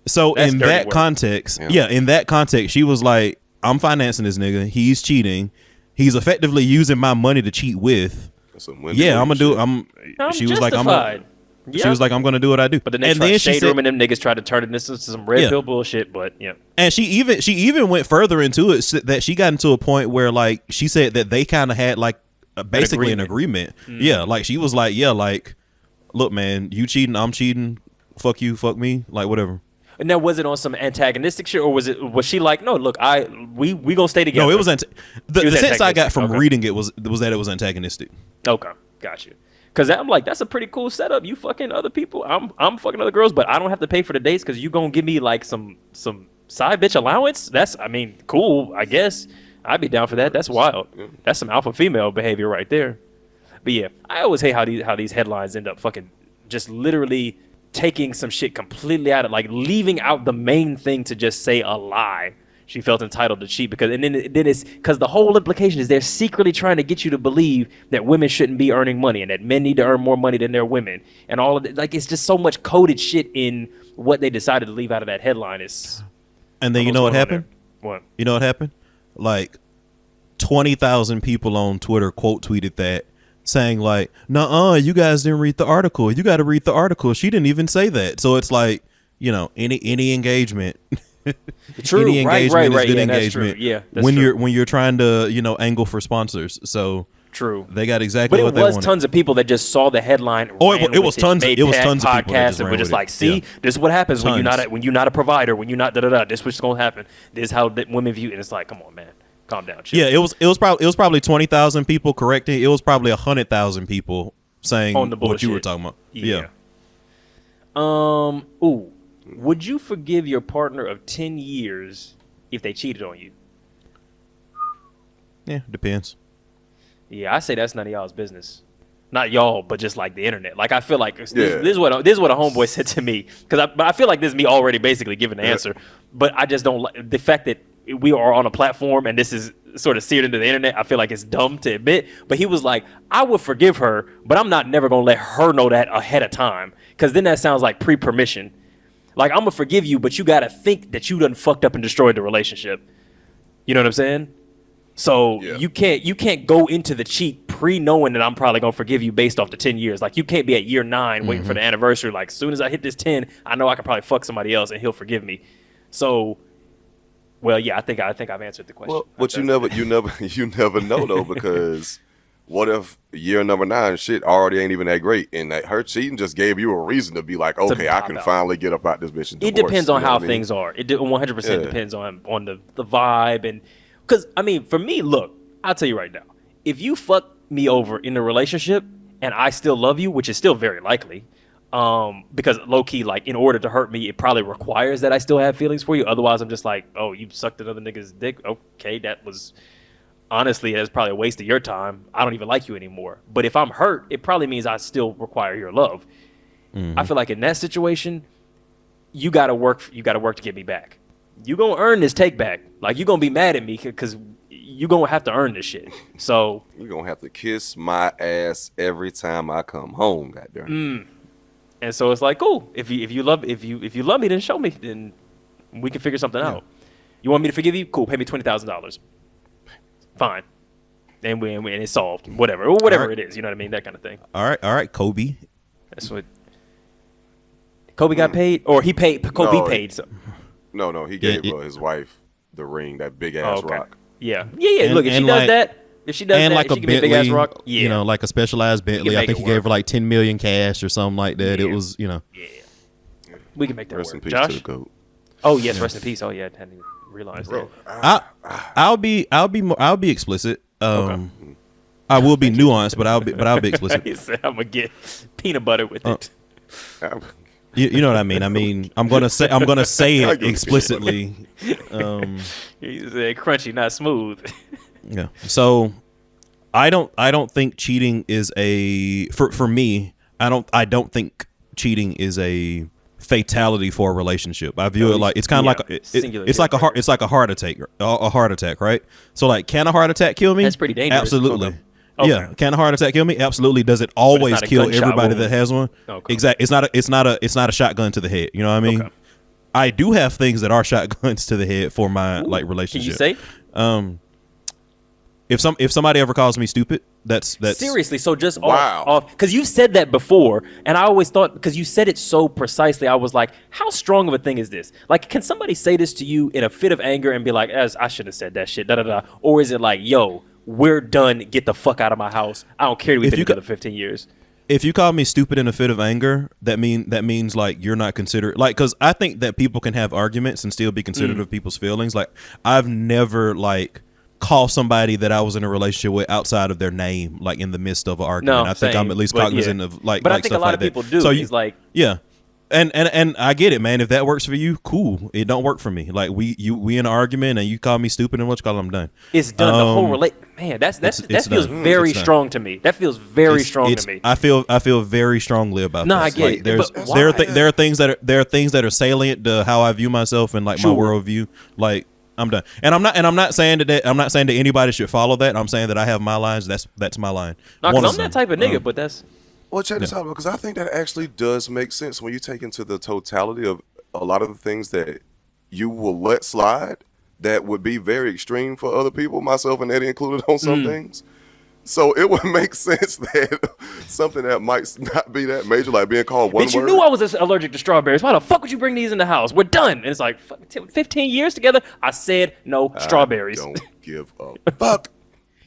so That's in dirty that work. context, in that context, she was like, "I'm financing this nigga. He's cheating. He's effectively using my money to cheat with. Some Wendy Yeah, I'm gonna do. Williams I'm She was like, "I'm." justified. She was like, "I'm gonna do what I do." But then they and tried then she shade said, room, and them niggas tried to turn it into some red Yeah. pill bullshit. But yeah, and she even went further into it, that she got into a point where like she said that they kind of had like basically an agreement. Yeah, like she was like, "Yeah, like, look, man, you cheating, I'm cheating. Fuck you, fuck me, like whatever." and now was it on some antagonistic shit, or was she like, no, look, we gonna stay together? No, it was the sense I got antagonistic, from okay. reading it was that it was antagonistic. Okay, got you. Because I'm like, that's a pretty cool setup. You fucking other people, I'm fucking other girls, but I don't have to pay for the dates because you gonna give me like some side bitch allowance. That's, I mean, cool. I guess I'd be down for that. That's wild. That's some alpha female behavior right there. But yeah, I always hate how these headlines end up fucking just literally taking some shit completely out of, like, leaving out the main thing to just say a lie. She felt entitled to cheat because, and then it's because the whole implication is they're secretly trying to get you to believe that women shouldn't be earning money and that men need to earn more money than their women, and all of it. Like, it's just so much coded shit in what they decided to leave out of that headline. Is And then you know what happened? What? You know what happened? Like 20,000 people on Twitter quote tweeted that, saying like, "Nuh-uh, you guys didn't read the article. You got to read the article. She didn't even say that." So it's like, you know, any engagement. True, Any engagement is good yeah, that's engagement. true. Yeah, that's when true. you're trying to, you know, angle for sponsors. So True. they got exactly But what it they was wanted. tons of people that just saw the headline. Oh, ran it was with tons. made It was tons of people that podcasts just and ran were just with it. like, "See, Yeah. this is what happens when Tons. you're not a provider, when you're not da da da. This is what's gonna happen. This is how women view." And it's like, come on, man, calm down. Chill. Yeah, it was probably 20,000 people correcting. It was probably 100,000 people saying On the what you were bullshit. talking about. Yeah. Ooh. Would you forgive your partner of 10 years if they cheated on you? Yeah, depends. Yeah, I say that's none of y'all's business. Not y'all, but just like the internet. Like, I feel like this Yeah. is what a homeboy said to me, because I feel like this is me already basically giving the answer, but I just don't like the fact that we are on a platform and this is sort of seared into the internet. I feel like it's dumb to admit, but he was like, I would forgive her, but I'm not never gonna let her know that ahead of time, because then that sounds like pre-permission. Like, I'm gonna forgive you, but you gotta think that you done fucked up and destroyed the relationship. You know what I'm saying? So Yeah. you can't go into the cheat pre-knowing that I'm probably gonna forgive you based off the 10 years. Like, you can't be at year 9 waiting for the anniversary. Like, as soon as I hit this 10, I know I can probably fuck somebody else and he'll forgive me. So, well, yeah, I think I've answered the question. Well, but you never know though, because what if year number 9 shit already ain't even that great, and that her cheating just gave you a reason to be like, okay, I pop can out. finally get up out this bitch and It divorce, depends you on know how what I mean? things are. It 100% Yeah. depends on the vibe, and because I mean, for me, look, I'll tell you right now, if you fuck me over in a relationship and I still love you, which is still very likely, because low key, like, in order to hurt me, it probably requires that I still have feelings for you. Otherwise, I'm just like, oh, you sucked another nigga's dick. Okay, that was honestly, that's probably a waste of your time. I don't even like you anymore. But if I'm hurt, it probably means I still require your love. I feel like in that situation, you gotta work to get me back. You gonna earn this take back. Like, you gonna be mad at me because you gonna have to earn this shit. So You're gonna have to kiss my ass every time I come home, goddamn. and so it's like, cool. If you love me, then show me. Then we can figure something out. You want me to forgive you? Cool. Pay me $20,000. Fine. And it's solved. Whatever All right. it is. You know what I mean? That kind of thing. All right, Kobe. That's what. Kobe got paid, or he paid. Kobe No, paid. So. No, he gave it- his wife the ring, that big ass rock. Yeah. And- Look, if she and does like- that, if she does And that, like if a she give me a big ass Bentley, rock, yeah, you know, like a specialized Bentley. I make think it he gave work. her like 10 million cash or something like that. It Yeah. was, you know. we can make that Rest in work. peace Josh. to the goat. Oh yes, rest in peace. Oh yeah, I hadn't even realized that. I'll be explicit. I will be nuanced, but I'll be explicit. He said, I'm gonna get peanut butter with it. You know what I mean? I mean, I'm gonna say it explicitly. He said crunchy, not smooth. Yeah. So I don't think cheating is for me. I don't think cheating is a fatality for a relationship. I view it like it's kind of like it's like a heart attack, right? So like, can a heart attack kill me? That's pretty dangerous. Absolutely. Okay. Yeah. Can a heart attack kill me? Absolutely. Does it always kill everybody that has one? Okay. Exactly. It's not a shotgun to the head. You know what I mean? Okay. I do have things that are shotguns to the head for my like relationship. Can you say? If somebody ever calls me stupid, that's seriously. So just Wow. off, because you've said that before, and I always thought, because you said it so precisely, I was like, how strong of a thing is this? Like, can somebody say this to you in a fit of anger and be like, "As I shouldn't have said that shit," da da da, or is it like, "Yo, we're done. Get the fuck out of my house. I don't care. We've been together 15 years." If you call me stupid in a fit of anger, that means like you're not considerate. Like, because I think that people can have arguments and still be considerate of people's feelings. Like, I've never like call somebody that I was in a relationship with outside of their name, like in the midst of an argument. No, I think I'm at least cognizant of like. But like I think stuff a lot like of that. people do. So It's like, yeah. And I get it, man. If that works for you, cool. It don't work for me. Like we in an argument and you call me stupid and what you call I'm done. it's done. The whole man, that feels done. very It's done. strong to me. That feels very strong to me. I feel very strongly about No, this. I get like, it, There's but there are things that are salient to how I view myself and like Sure. my worldview. Like I'm done. And I'm not saying that anybody should follow that. I'm saying that I have my lines. That's my line. No, One because of I'm that them. type of nigga, but that's Well, check this out, because I think that actually does make sense when you take into the totality of a lot of the things that you will let slide that would be very extreme for other people, myself and Eddie included on some things. So it would make sense that something that might not be that major, like being called one bitch, you word. knew I was allergic to strawberries. Why the fuck would you bring these in the house? We're done. And it's like, fuck, 15 years together. I said no strawberries. Don't give a fuck.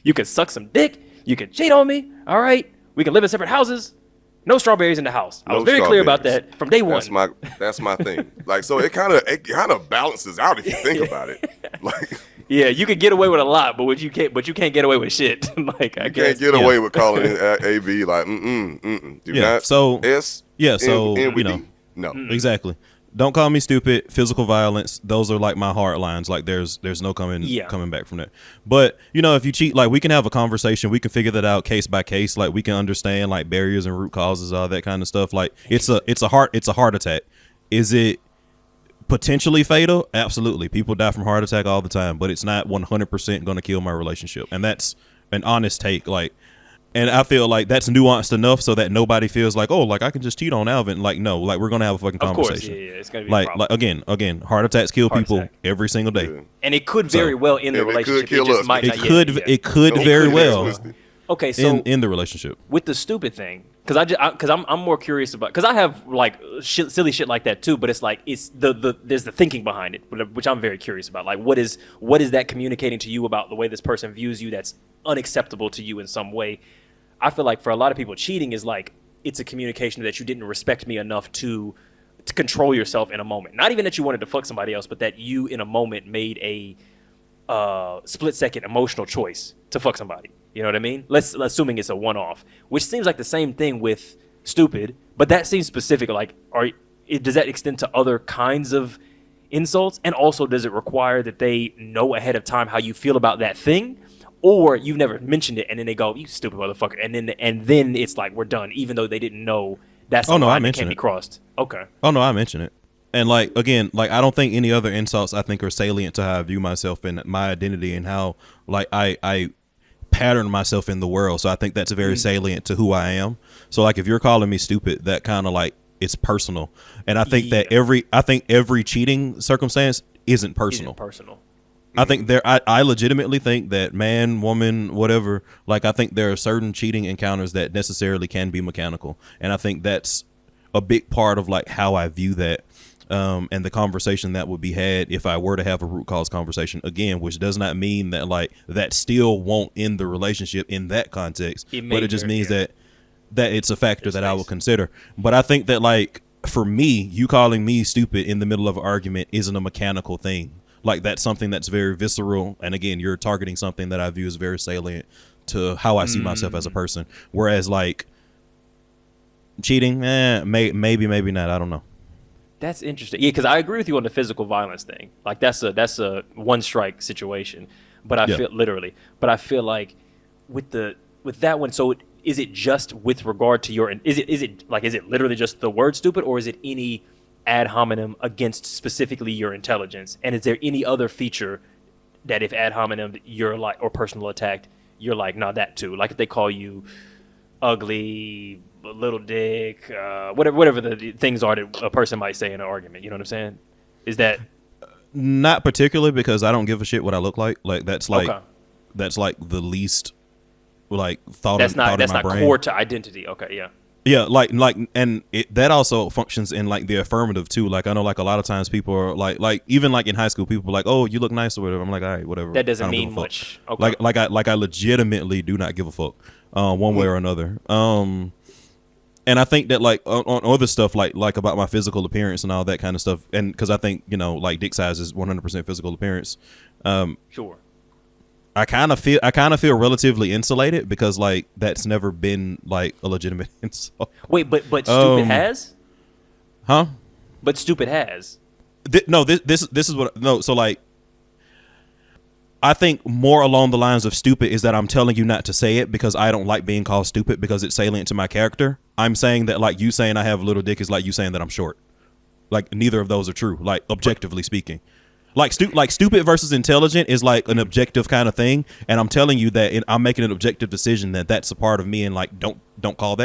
You can suck some dick. You can cheat on me. All right. We can live in separate houses. No strawberries in the house. I was very clear about that from day one. That's my thing. Like, so it kind of balances out if you think about it. Like, yeah, you can get away with a lot, but you can't get away with shit. Like, I you guess. can't get away with calling it AB like do Yeah, not so- S yeah, so, N with you know. D. No. Exactly. Don't call me stupid. Physical violence. Those are like my hard lines. Like there's no coming back from that. But if you cheat, like we can have a conversation. We can figure that out case by case. Like we can understand like barriers and root causes, all that kind of stuff. Like it's a heart attack. Is it potentially fatal? Absolutely. People die from heart attack all the time, but it's not 100% going to kill my relationship. And that's an honest take. Like. And I feel like that's nuanced enough so that nobody feels like, oh, like I can just cheat on Alvin. Like, no, like we're gonna have a fucking conversation. Of course, yeah, it's gonna be a problem. like again, heart attacks kill people attack. every single day. Yeah. And it could very well end the it could relationship. kill It just us. might It not. It could very well Okay, so in the relationship. with the stupid thing, because I'm more curious about, because I have like silly shit like that too, but it's like there's the thinking behind it, which I'm very curious about. Like what is that communicating to you about the way this person views you that's unacceptable to you in some way? I feel like for a lot of people, cheating is like it's a communication that you didn't respect me enough to control yourself in a moment. Not even that you wanted to fuck somebody else, but that you in a moment made a split-second emotional choice to fuck somebody. You know what I mean? Assuming it's a one-off, which seems like the same thing with stupid, but that seems specific. Like, does that extend to other kinds of insults? And also, does it require that they know ahead of time how you feel about that thing? Or you've never mentioned it, and then they go, "You stupid motherfucker," and then it's like we're done, even though they didn't know that's the line that can't be crossed. Okay. Oh no, I mentioned it. And like again, like I don't think any other insults I think are salient to how I view myself and my identity and how like I pattern myself in the world. So I think that's very salient to who I am. So like if you're calling me stupid, that kind of like it's personal. And I think that every cheating circumstance isn't personal. I think I legitimately think that man, woman, whatever, like I think there are certain cheating encounters that necessarily can be mechanical. And I think that's a big part of like how I view that. And the conversation that would be had if I were to have a root cause conversation again, which does not mean that like that still won't end the relationship in that context, but it just means that it's a factor that I will consider. But I think that like for me, you calling me stupid in the middle of an argument isn't a mechanical thing. Like that's something that's very visceral. And again, you're targeting something that I view as very salient to how I see myself as a person. Whereas like cheating, maybe not. I don't know. That's interesting. Yeah, because I agree with you on the physical violence thing. Like that's a one strike situation. But I feel literally. But I feel like with that one. So is it just with regard to your? Is it literally just the word stupid, or is it any ad hominem against specifically your intelligence? And is there any other feature that if ad hominem you're like, or personal attack, you're like, nah, that too. Like if they call you ugly, little dick, whatever the things are that a person might say in an argument. You know what I'm saying? Is that not particularly, because I don't give a shit what I look like. Like that's like the least like thought. That's not core to identity. Okay, yeah. Yeah, like, and that also functions in like the affirmative too. Like I know, like a lot of times people are like even like in high school, people are like, "Oh, you look nice" or whatever. I'm like, "All right, whatever." That doesn't mean much. Okay. Like I legitimately do not give a fuck, one way or another. And I think that like on other stuff, like about my physical appearance and all that kind of stuff, and because I think like dick size is 100% physical appearance. Sure. I kind of feel relatively insulated because like that's never been like a legitimate insult. Wait, but stupid has? Huh? But stupid has. This is what so like I think more along the lines of stupid is that I'm telling you not to say it because I don't like being called stupid because it's salient to my character. I'm saying that like you saying I have a little dick is like you saying that I'm short. Like neither of those are true, like objectively speaking. Like stupid versus intelligent is like an objective kind of thing, and I'm telling you that I'm making an objective decision that that's a part of me, and like don't call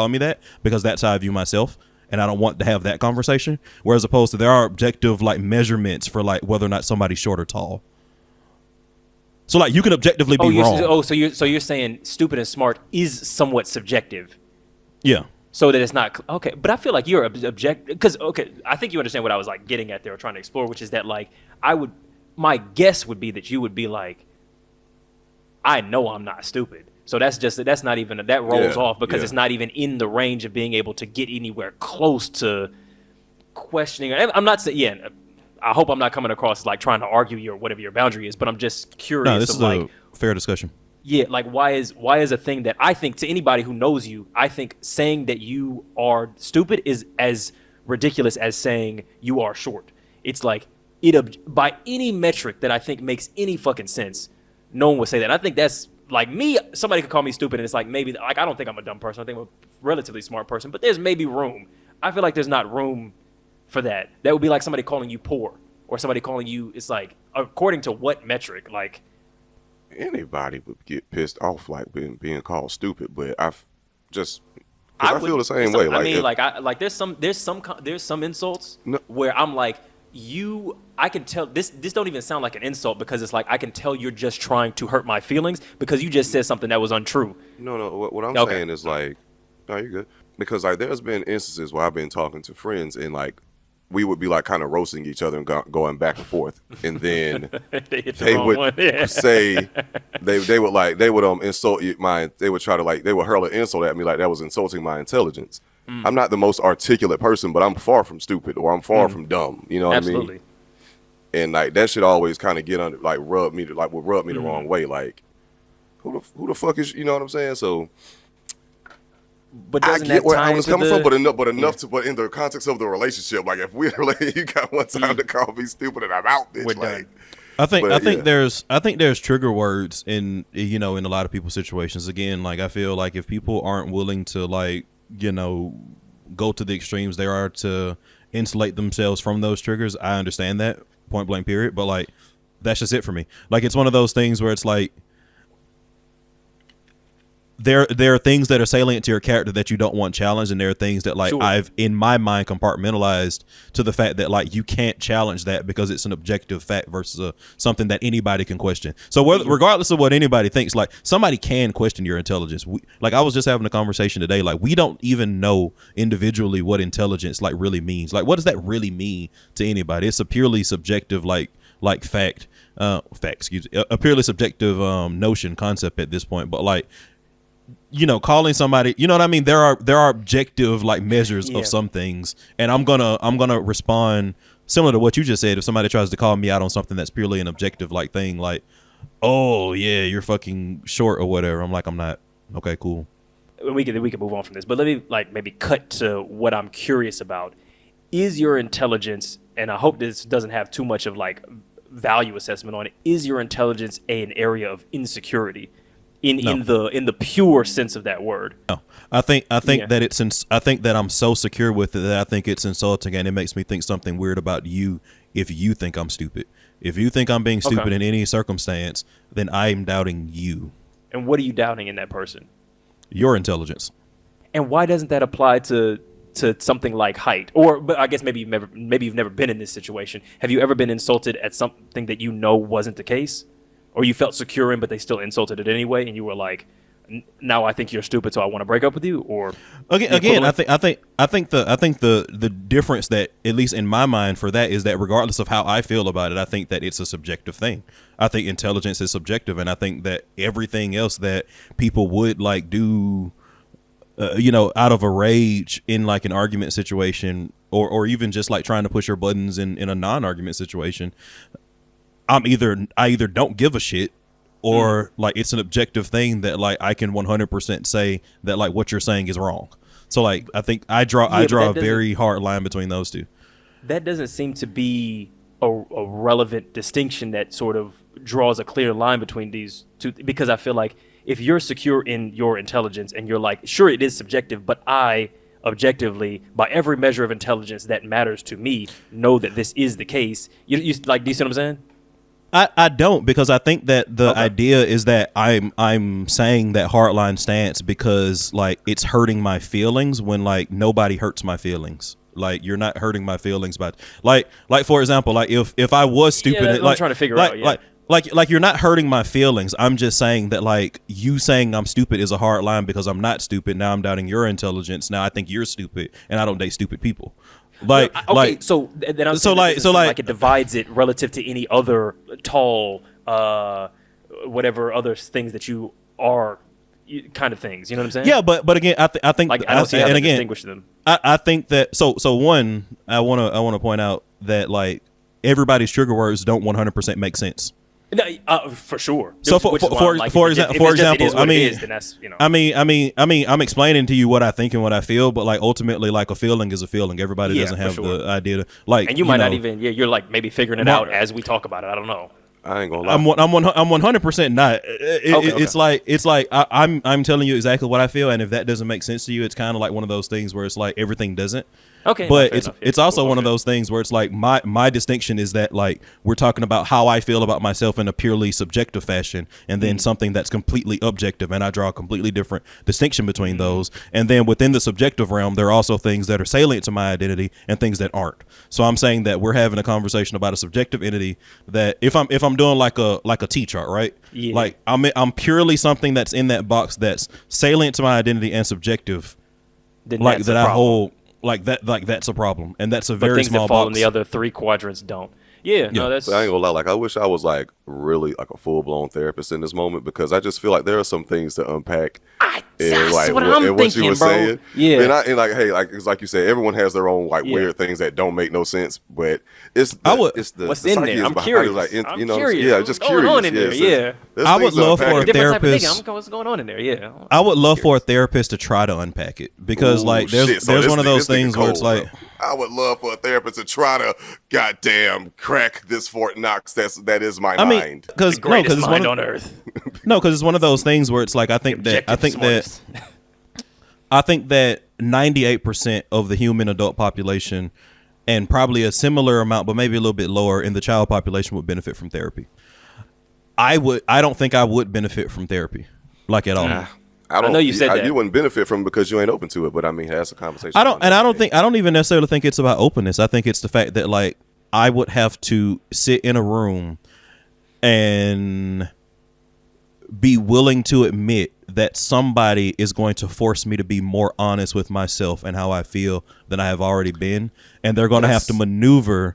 me that because that's how I view myself, and I don't want to have that conversation. Whereas opposed to there are objective like measurements for like whether or not somebody's short or tall. So like you can objectively be wrong. So you're saying stupid and smart is somewhat subjective. Yeah. So that it's not okay, but I feel like you're objective because I think you understand what I was like getting at there or trying to explore, which is that like my guess would be that you would be like, I know I'm not stupid, so that's not even that rolls off because it's not even in the range of being able to get anywhere close to questioning. I'm not saying I hope I'm not coming across as like trying to argue your whatever your boundary is, but I'm just curious. No, this is like a fair discussion. Yeah, like why is a thing that I think to anybody who knows you, I think saying that you are stupid is as ridiculous as saying you are short. It's like by any metric that I think makes any fucking sense, no one would say that. And I think that's like me. Somebody could call me stupid, and it's like maybe like I don't think I'm a dumb person. I think I'm a relatively smart person, but there's maybe room. I feel like there's not room for that. That would be like somebody calling you poor or somebody calling you. It's like according to what metric, like. Anybody would get pissed off like being called stupid, but I feel the same way. Like there's some insults where I'm like I can tell this don't even sound like an insult because it's like I can tell you're just trying to hurt my feelings because you just said something that was untrue. No. What I'm saying is like, no, you're good because like there's been instances where I've been talking to friends and like. We would be like kind of roasting each other and going back and forth, and then they would say they would insult they would try to like they would hurl an insult at me like that was insulting my intelligence. I'm not the most articulate person, but I'm far from stupid or I'm far from dumb. You know what I mean? And like that should always kind of get under like rub me the wrong way. Like who the fuck is you know what I'm saying? So. But I get where I was coming from, but in the context of the relationship, like if we're like, you got one time to call me stupid and I'm out, bitch. Like, I think there's trigger words in in a lot of people's situations. Again, like I feel like if people aren't willing to like go to the extremes they are to insulate themselves from those triggers, I understand that point blank period. But like that's just it for me. Like it's one of those things where it's like. There are things that are salient to your character that you don't want challenged, and there are things that like I've in my mind compartmentalized to the fact that like you can't challenge that because it's an objective fact versus something that anybody can question. So regardless of what anybody thinks, like somebody can question your intelligence. Like I was just having a conversation today, like we don't even know individually what intelligence like really means. Like what does that really mean to anybody? It's a purely subjective like fact, a purely subjective concept at this point. But like. Calling somebody, you know what I mean? There are objective like measures of some things, and I'm gonna respond similar to what you just said. If somebody tries to call me out on something that's purely an objective like thing, like oh yeah, you're fucking short or whatever. I'm like, I'm not. Okay, cool. We can move on from this, but let me like maybe cut to what I'm curious about. Is your intelligence, and I hope this doesn't have too much of like value assessment on it, is your intelligence an area of insecurity in the pure sense of that word? No. I think that I think that I'm so secure with it that I think it's insulting, and it makes me think something weird about you if you think I'm stupid. If you think I'm being stupid in any circumstance, then I'm doubting you. And what are you doubting in that person? Your intelligence. And why doesn't that apply to something like height? Or, but I guess maybe you've never been in this situation. Have you ever been insulted at something that you know wasn't the case, or you felt secure in, but they still insulted it anyway, and you were like, now I think you're stupid, so I want to break up with you? Or again, I think the difference that, at least in my mind, for that is that regardless of how I feel about it, I think that it's a subjective thing. I think intelligence is subjective, and I think that everything else that people would like do, out of a rage in like an argument situation, or even just like trying to push your buttons in a non-argument situation, I either don't give a shit, or like it's an objective thing that like I can 100% say that like what you're saying is wrong. So like I think I draw a very hard line between those two. That doesn't seem to be a relevant distinction that sort of draws a clear line between these two, because I feel like if you're secure in your intelligence and you're like, sure, it is subjective, but I objectively, by every measure of intelligence that matters to me, know that this is the case. You like, do you see what I'm saying? I don't, because I think that the idea is that I'm saying that hardline stance because like it's hurting my feelings when like nobody hurts my feelings. Like you're not hurting my feelings by like for example, like if I was stupid, I'm trying to figure out. Yeah. Like you're not hurting my feelings. I'm just saying that like you saying I'm stupid is a hard line because I'm not stupid. Now I'm doubting your intelligence. Now I think you're stupid, and I don't date stupid people. Like, so then I'm saying like it divides it relative to any other tall, whatever other things that you are, kind of things. You know what I'm saying? Yeah, but again, I think like I don't see how to distinguish them. I think that so one, I wanna point out that like everybody's trigger words don't 100% make sense. No, for sure. So for example, I mean, I'm explaining to you what I think and what I feel, but like ultimately, like a feeling is a feeling. Everybody doesn't have the idea to like. And you might not even. Yeah, you're like maybe figuring it out as we talk about it. I don't know. I ain't gonna lie. I'm 100% not. It's like I'm telling you exactly what I feel, and if that doesn't make sense to you, it's kind of like one of those things where it's like everything doesn't. Okay, but it's also one of those things where it's like my distinction is that like we're talking about how I feel about myself in a purely subjective fashion, and then something that's completely objective, and I draw a completely different distinction between those. And then within the subjective realm, there are also things that are salient to my identity and things that aren't. So I'm saying that we're having a conversation about a subjective entity that if I'm doing like a T-chart, right? Yeah. Like I'm purely something that's in that box that's salient to my identity and subjective, then like that I hold. Like that's a problem, and that's a very small box. Things that fall in the other three quadrants don't. Yeah, no, that's. But I ain't gonna lie. Like, I wish I was like really like a full blown therapist in this moment, because I just feel like there are some things to unpack. That's what I'm thinking, bro. Saying. Yeah, and like, hey, like it's like you said, everyone has their own like weird things that don't make no sense, but it's what's in there. I'm curious. I'm curious. Yeah, just curious. Going on in there? Yeah. I would love for a therapist. What's going on in there? Yeah. I would love for a therapist to try to unpack it, because like there's one of those things where it's like. I would love for a therapist to try to goddamn crack this Fort Knox. That is my mind. Because it's mind on earth. No, because it's one of those things where it's like I think that 98% of the human adult population, and probably a similar amount, but maybe a little bit lower in the child population, would benefit from therapy. I don't think I would benefit from therapy, like at all. I know you said that. You wouldn't benefit from it because you ain't open to it, but I mean, that's a conversation. I don't even necessarily think it's about openness. I think it's the fact that like I would have to sit in a room and be willing to admit that somebody is going to force me to be more honest with myself and how I feel than I have already been, and they're going to have to maneuver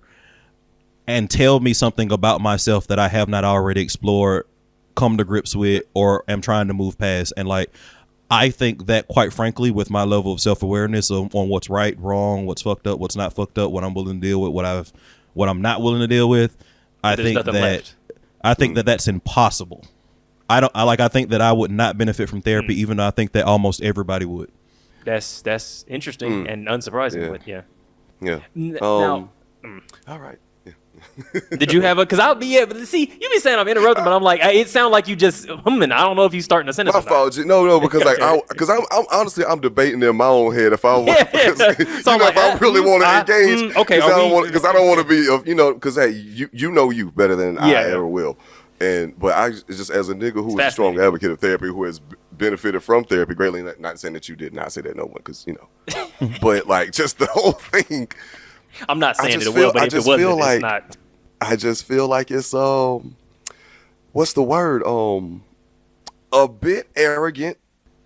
and tell me something about myself that I have not already explored, come to grips with, or am trying to move past. And like I think that, quite frankly, with my level of self-awareness on what's right, wrong, what's fucked up, what's not fucked up, what I'm willing to deal with, what I'm not willing to deal with, I think that I think that that's impossible. I think that I would not benefit from therapy, even though I think that almost everybody would. That's interesting and unsurprising, but yeah. Yeah. Now, All right. did you have a? Because but see, you be saying I'm interrupting, but I'm like, it sounds like you just humming. I don't know if you starting a sentence. My fault. No, because I'm honestly I'm debating in my own head if I want, So I'm like, if I really want to engage. okay, because I don't want to be, because hey, you know you better than I ever will. But I just as a nigga who is a strong advocate of therapy, who has benefited from therapy greatly, not saying that you did not say that no one, because but like just the whole thing. I'm not saying it will, but if it wasn't, it's not. I just feel like it's what's the word? A bit arrogant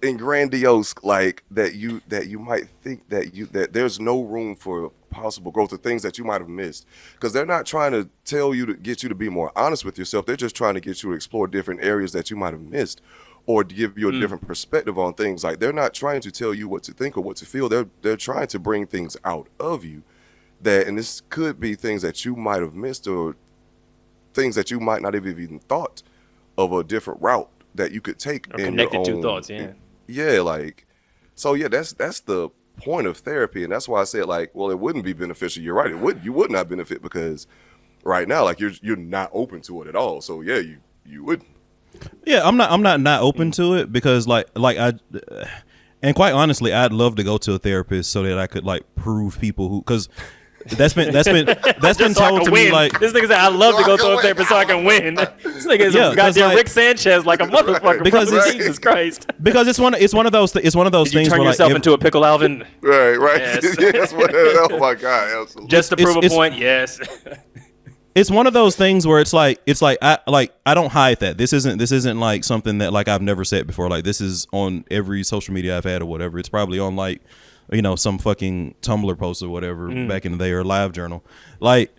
and grandiose, like that you might think that there's no room for possible growth or things that you might have missed, because they're not trying to tell you to get you to be more honest with yourself. They're just trying to get you to explore different areas that you might have missed, or to give you a different perspective on things. Like they're not trying to tell you what to think or what to feel. They're trying to bring things out of you. And this could be things that you might have missed, or things that you might not have even thought of a different route that you could take. Or connected to thoughts, that's the point of therapy, and that's why I said, like, well, it wouldn't be beneficial. You're right, you would not benefit, because right now, like, you're not open to it at all. So yeah, you wouldn't. Yeah, I'm not open to it, because like I. And quite honestly, I'd love to go to a therapist so that I could like prove people who, because that's been told to me, like, this nigga said I'd love to go to a therapist so I can win. This nigga is goddamn like, Rick Sanchez like a motherfucker, because Jesus Christ. Because it's one of those things. Did you turn yourself into a pickle, Alvin? Right. Yes. Yes, oh my God, absolutely. Just to prove a point, yes. It's one of those things where it's like I don't hide that. This isn't like something that like I've never said before. Like, this is on every social media I've had or whatever. It's probably on like, some fucking Tumblr post or whatever back in the day, or Live Journal. Like,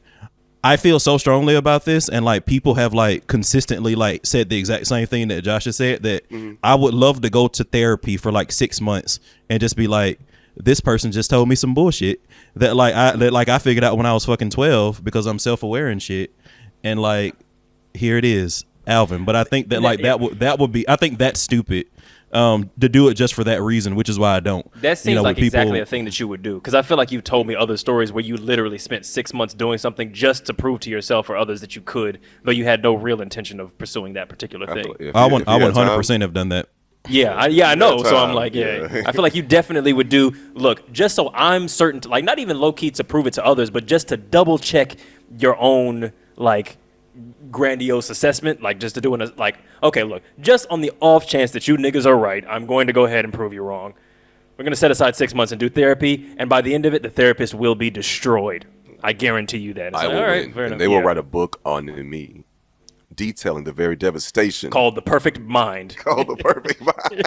I feel so strongly about this, and like people have like consistently like said the exact same thing that Josh has said, that I would love to go to therapy for like 6 months and just be like, this person just told me some bullshit that I figured out when I was fucking 12 because I'm self-aware and shit, and like, here it is, Alvin. But I think that like that would be, I think that's stupid to do it just for that reason, which is why I don't. That seems like exactly a thing that you would do, because I feel like you've told me other stories where you literally spent 6 months doing something just to prove to yourself or others that you could, but you had no real intention of pursuing that particular thing. I 100% have done that. Yeah, I know. So I'm like, I feel like you definitely would do. Look, just so I'm certain, to, like, not even low key to prove it to others, but just to double check your own like grandiose assessment, like just to do okay, look, just on the off chance that you niggas are right, I'm going to go ahead and prove you wrong. We're gonna set aside 6 months and do therapy, and by the end of it, the therapist will be destroyed. I guarantee you that. I will win, and they will write a book on me, detailing the very devastation called The Perfect Mind. Called The Perfect Mind.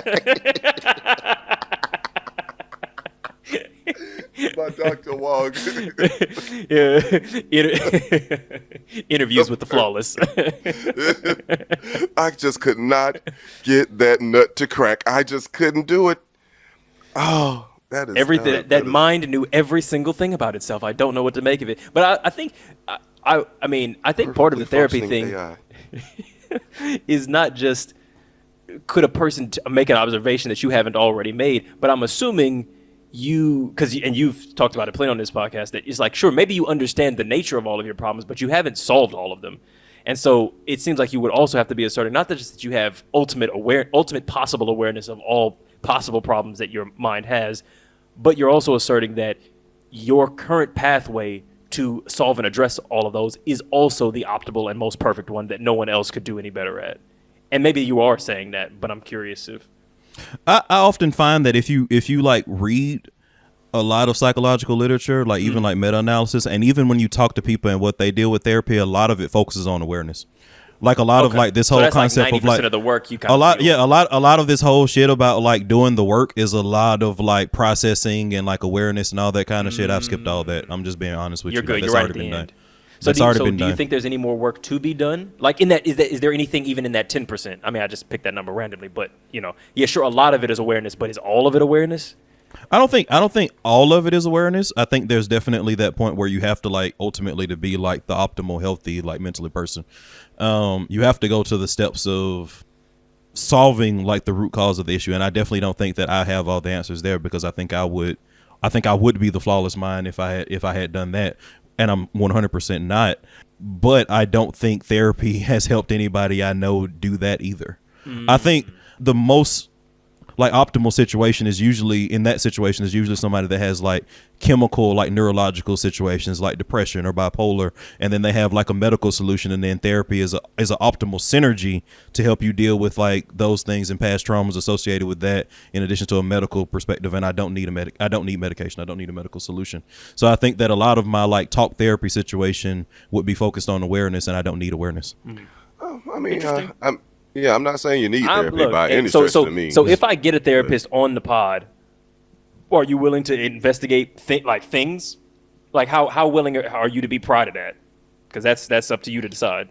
By Dr. Wong. Interviews with the Flawless. I just could not get that nut to crack. I just couldn't do it. Oh, that is everything. That mind knew every single thing about itself. I don't know what to make of it. But I think, I think part of the therapy thing is not just could a person make an observation that you haven't already made, but I'm assuming you've talked about it plenty on this podcast, that it's like, sure, maybe you understand the nature of all of your problems, but you haven't solved all of them. And so it seems like you would also have to be asserting not just that you have ultimate possible awareness of all possible problems that your mind has, but you're also asserting that your current pathway to solve and address all of those is also the optimal and most perfect one that no one else could do any better at. And maybe you are saying that, but I'm curious if... I often find that if you like read a lot of psychological literature, like even like meta-analysis, and even when you talk to people and what they deal with therapy, a lot of it focuses on awareness. Like a lot of like this whole concept like 90% of like of the work you a lot of this whole shit about like doing the work is a lot of like processing and like awareness and all that kind of shit. I've skipped all that. I'm just being honest with you. You're good. That's You're right at the end. So do you think there's any more work to be done? Like in that, is there anything even in that 10%? I mean, I just picked that number randomly, but sure, a lot of it is awareness, but is all of it awareness? I don't think all of it is awareness. I think there's definitely that point where you have to like ultimately to be like the optimal, healthy, like mentally person. You have to go to the steps of solving like the root cause of the issue. And I definitely don't think that I have all the answers there, because I think I would be the flawless mind if I had done that. And I'm 100% not. But I don't think therapy has helped anybody I know do that either. I think the most like optimal situation is usually somebody that has like chemical, like neurological situations like depression or bipolar, and then they have like a medical solution, and then therapy is an optimal synergy to help you deal with like those things and past traumas associated with that, in addition to a medical perspective. And I don't need medication. I don't need a medical solution. So I think that a lot of my like talk therapy situation would be focused on awareness, and I don't need awareness. I mean, I'm not saying you need therapy by any stretch of the means. So if I get a therapist on the pod, are you willing to investigate things? Like how willing are you to be part of that? Because that's up to you to decide.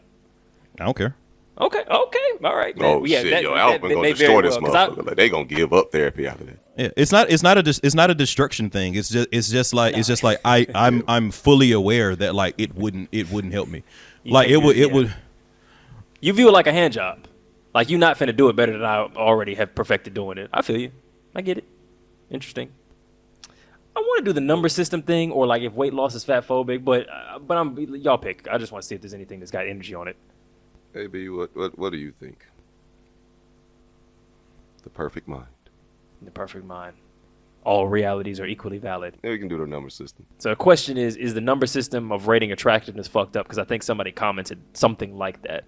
I don't care. Okay, all right. Man. Oh shit, Alvin gonna destroy this motherfucker. Like, they gonna give up therapy after that. Yeah, it's not a destruction thing. It's just like I'm fully aware that like it wouldn't help me. Like it would. You view it like a hand job. Like, you're not finna do it better than I already have perfected doing it. I feel you. I get it. Interesting. I want to do the number system thing, or like if weight loss is fat phobic, but y'all pick. I just want to see if there's anything that's got energy on it. Hey B, what do you think? The perfect mind. The perfect mind. All realities are equally valid. Yeah, we can do the number system. So the question is the number system of rating attractiveness fucked up? Because I think somebody commented something like that.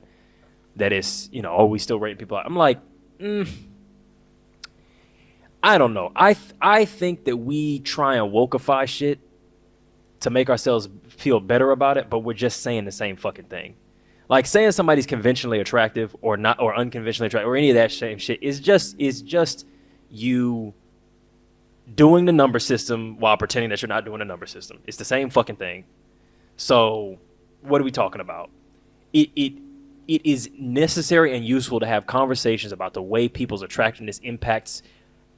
That is, we still rating people out. I'm like, I don't know. I think that we try and wokeify shit to make ourselves feel better about it, but we're just saying the same fucking thing. Like saying somebody's conventionally attractive or not, or unconventionally attractive, or any of that same shit is just you doing the number system while pretending that you're not doing the number system. It's the same fucking thing. So what are we talking about? It is necessary and useful to have conversations about the way people's attractiveness impacts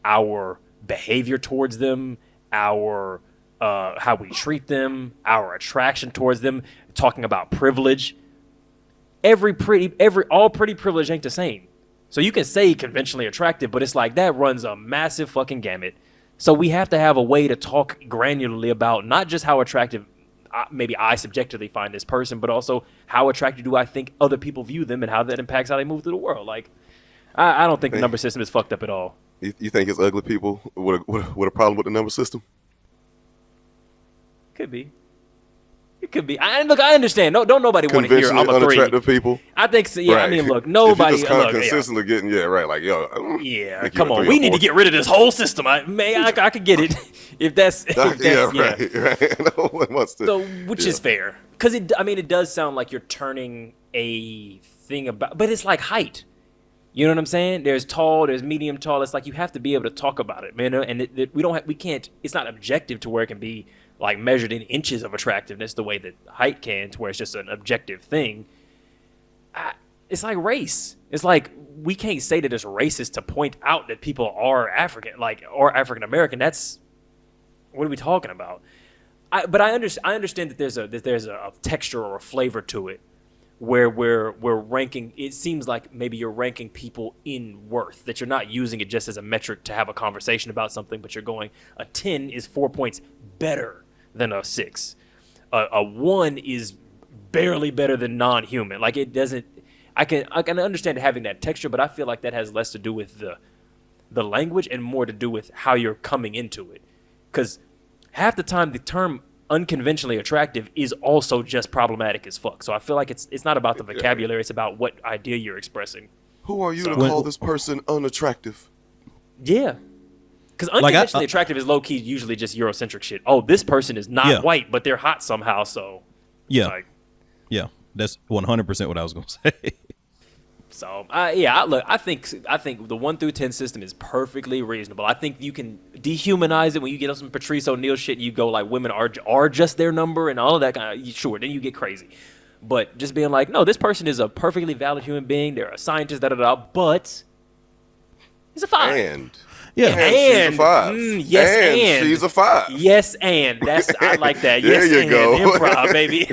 our behavior towards them, our how we treat them, our attraction towards them. Talking about privilege. All pretty privilege ain't the same. So you can say conventionally attractive, but it's like that runs a massive fucking gamut. So we have to have a way to talk granularly about not just how attractive maybe I subjectively find this person, but also how attractive do I think other people view them, and how that impacts how they move through the world. Like, I don't think the number system is fucked up at all. You think it's ugly people with a problem with the number system? Could be. It could be. Look, I understand. No, don't nobody want to hear I'm a 3. Unattractive people. I think so. Yeah, right. I mean, look, nobody. If you're just consistently getting like Yeah, come on. We need to get rid of this whole system. I could get it if that's. Right. Which is fair, because it does sound like you're turning a thing about, but it's like height. You know what I'm saying? There's tall, there's medium tall. It's like you have to be able to talk about it, man. And we can't. It's not objective to where it can be like measured in inches of attractiveness the way that height can, to where it's just an objective thing. It's like race. It's like we can't say that it's racist to point out that people are African, or African American. That's, what are we talking about? But I understand that there's a texture or a flavor to it, where we're ranking. It seems like maybe you're ranking people in worth, that you're not using it just as a metric to have a conversation about something, but you're going, a 10 is 4 points better than a 6. A 1 is barely better than non-human. Like, it doesn't. I can understand having that texture, but I feel like that has less to do with the language and more to do with how you're coming into it. Because half the time the term unconventionally attractive is also just problematic as fuck. So I feel like it's not about the vocabulary, it's about what idea you're expressing. Who are you to call this person unattractive? Yeah. Because unconventionally attractive is low-key usually just Eurocentric shit. Oh, this person is not white, but they're hot somehow, so. Yeah. Yeah. That's 100% what I was going to say. So, look, I think the 1 through 10 system is perfectly reasonable. I think you can dehumanize it when you get on some Patrice O'Neal shit and you go like, women are just their number and all of that kind of, sure, then you get crazy. But just being like, no, this person is a perfectly valid human being. They're a scientist, but it's a 5. Yeah. And she's a 5. Yes, and she's a 5. Yes, and that's I like that. There Yes, you and go. improv, baby.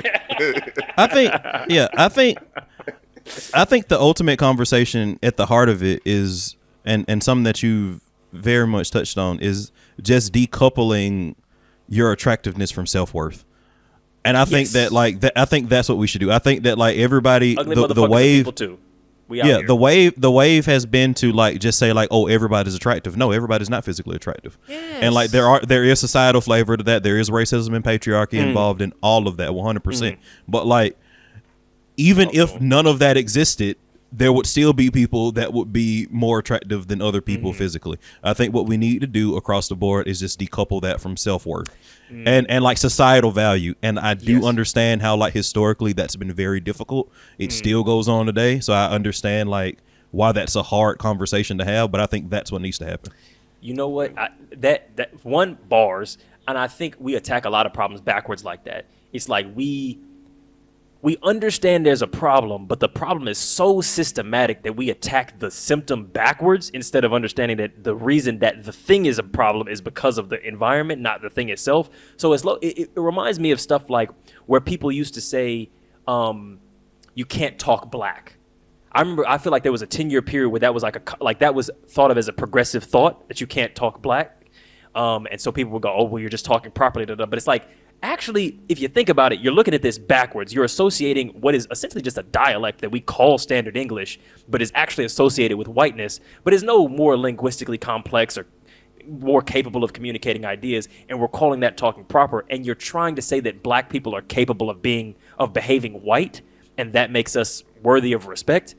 I think the ultimate conversation at the heart of it is, and something that you've very much touched on, is just decoupling your attractiveness from self-worth. And I think that I think that's what we should do. I think that like everybody, Ugly the motherfuckers are wave, people too. We out yeah, here. the wave has been to like just say like, oh, everybody's attractive. No, everybody's not physically attractive. Yes. And like there is societal flavor to that. There is racism and patriarchy involved in all of that, 100%. But like, even if none of that existed, there would still be people that would be more attractive than other people physically. I think what we need to do across the board is just decouple that from self-worth and like societal value. And I do understand how like historically that's been very difficult. It still goes on today. So I understand like why that's a hard conversation to have, but I think that's what needs to happen. You know what? That one bars, and I think we attack a lot of problems backwards like that. It's like we understand there's a problem, but the problem is so systematic that we attack the symptom backwards instead of understanding that the reason that the thing is a problem is because of the environment, not the thing itself. So it reminds me of stuff like where people used to say, you can't talk black. I feel like there was a 10-year period where that was that was thought of as a progressive thought, that you can't talk black. And so people would go, oh, well, you're just talking properly. But it's like, actually, if you think about it, you're looking at this backwards. You're associating what is essentially just a dialect that we call standard English, but is actually associated with whiteness, but is no more linguistically complex or more capable of communicating ideas. And we're calling that talking proper. And you're trying to say that black people are capable of behaving white, and that makes us worthy of respect.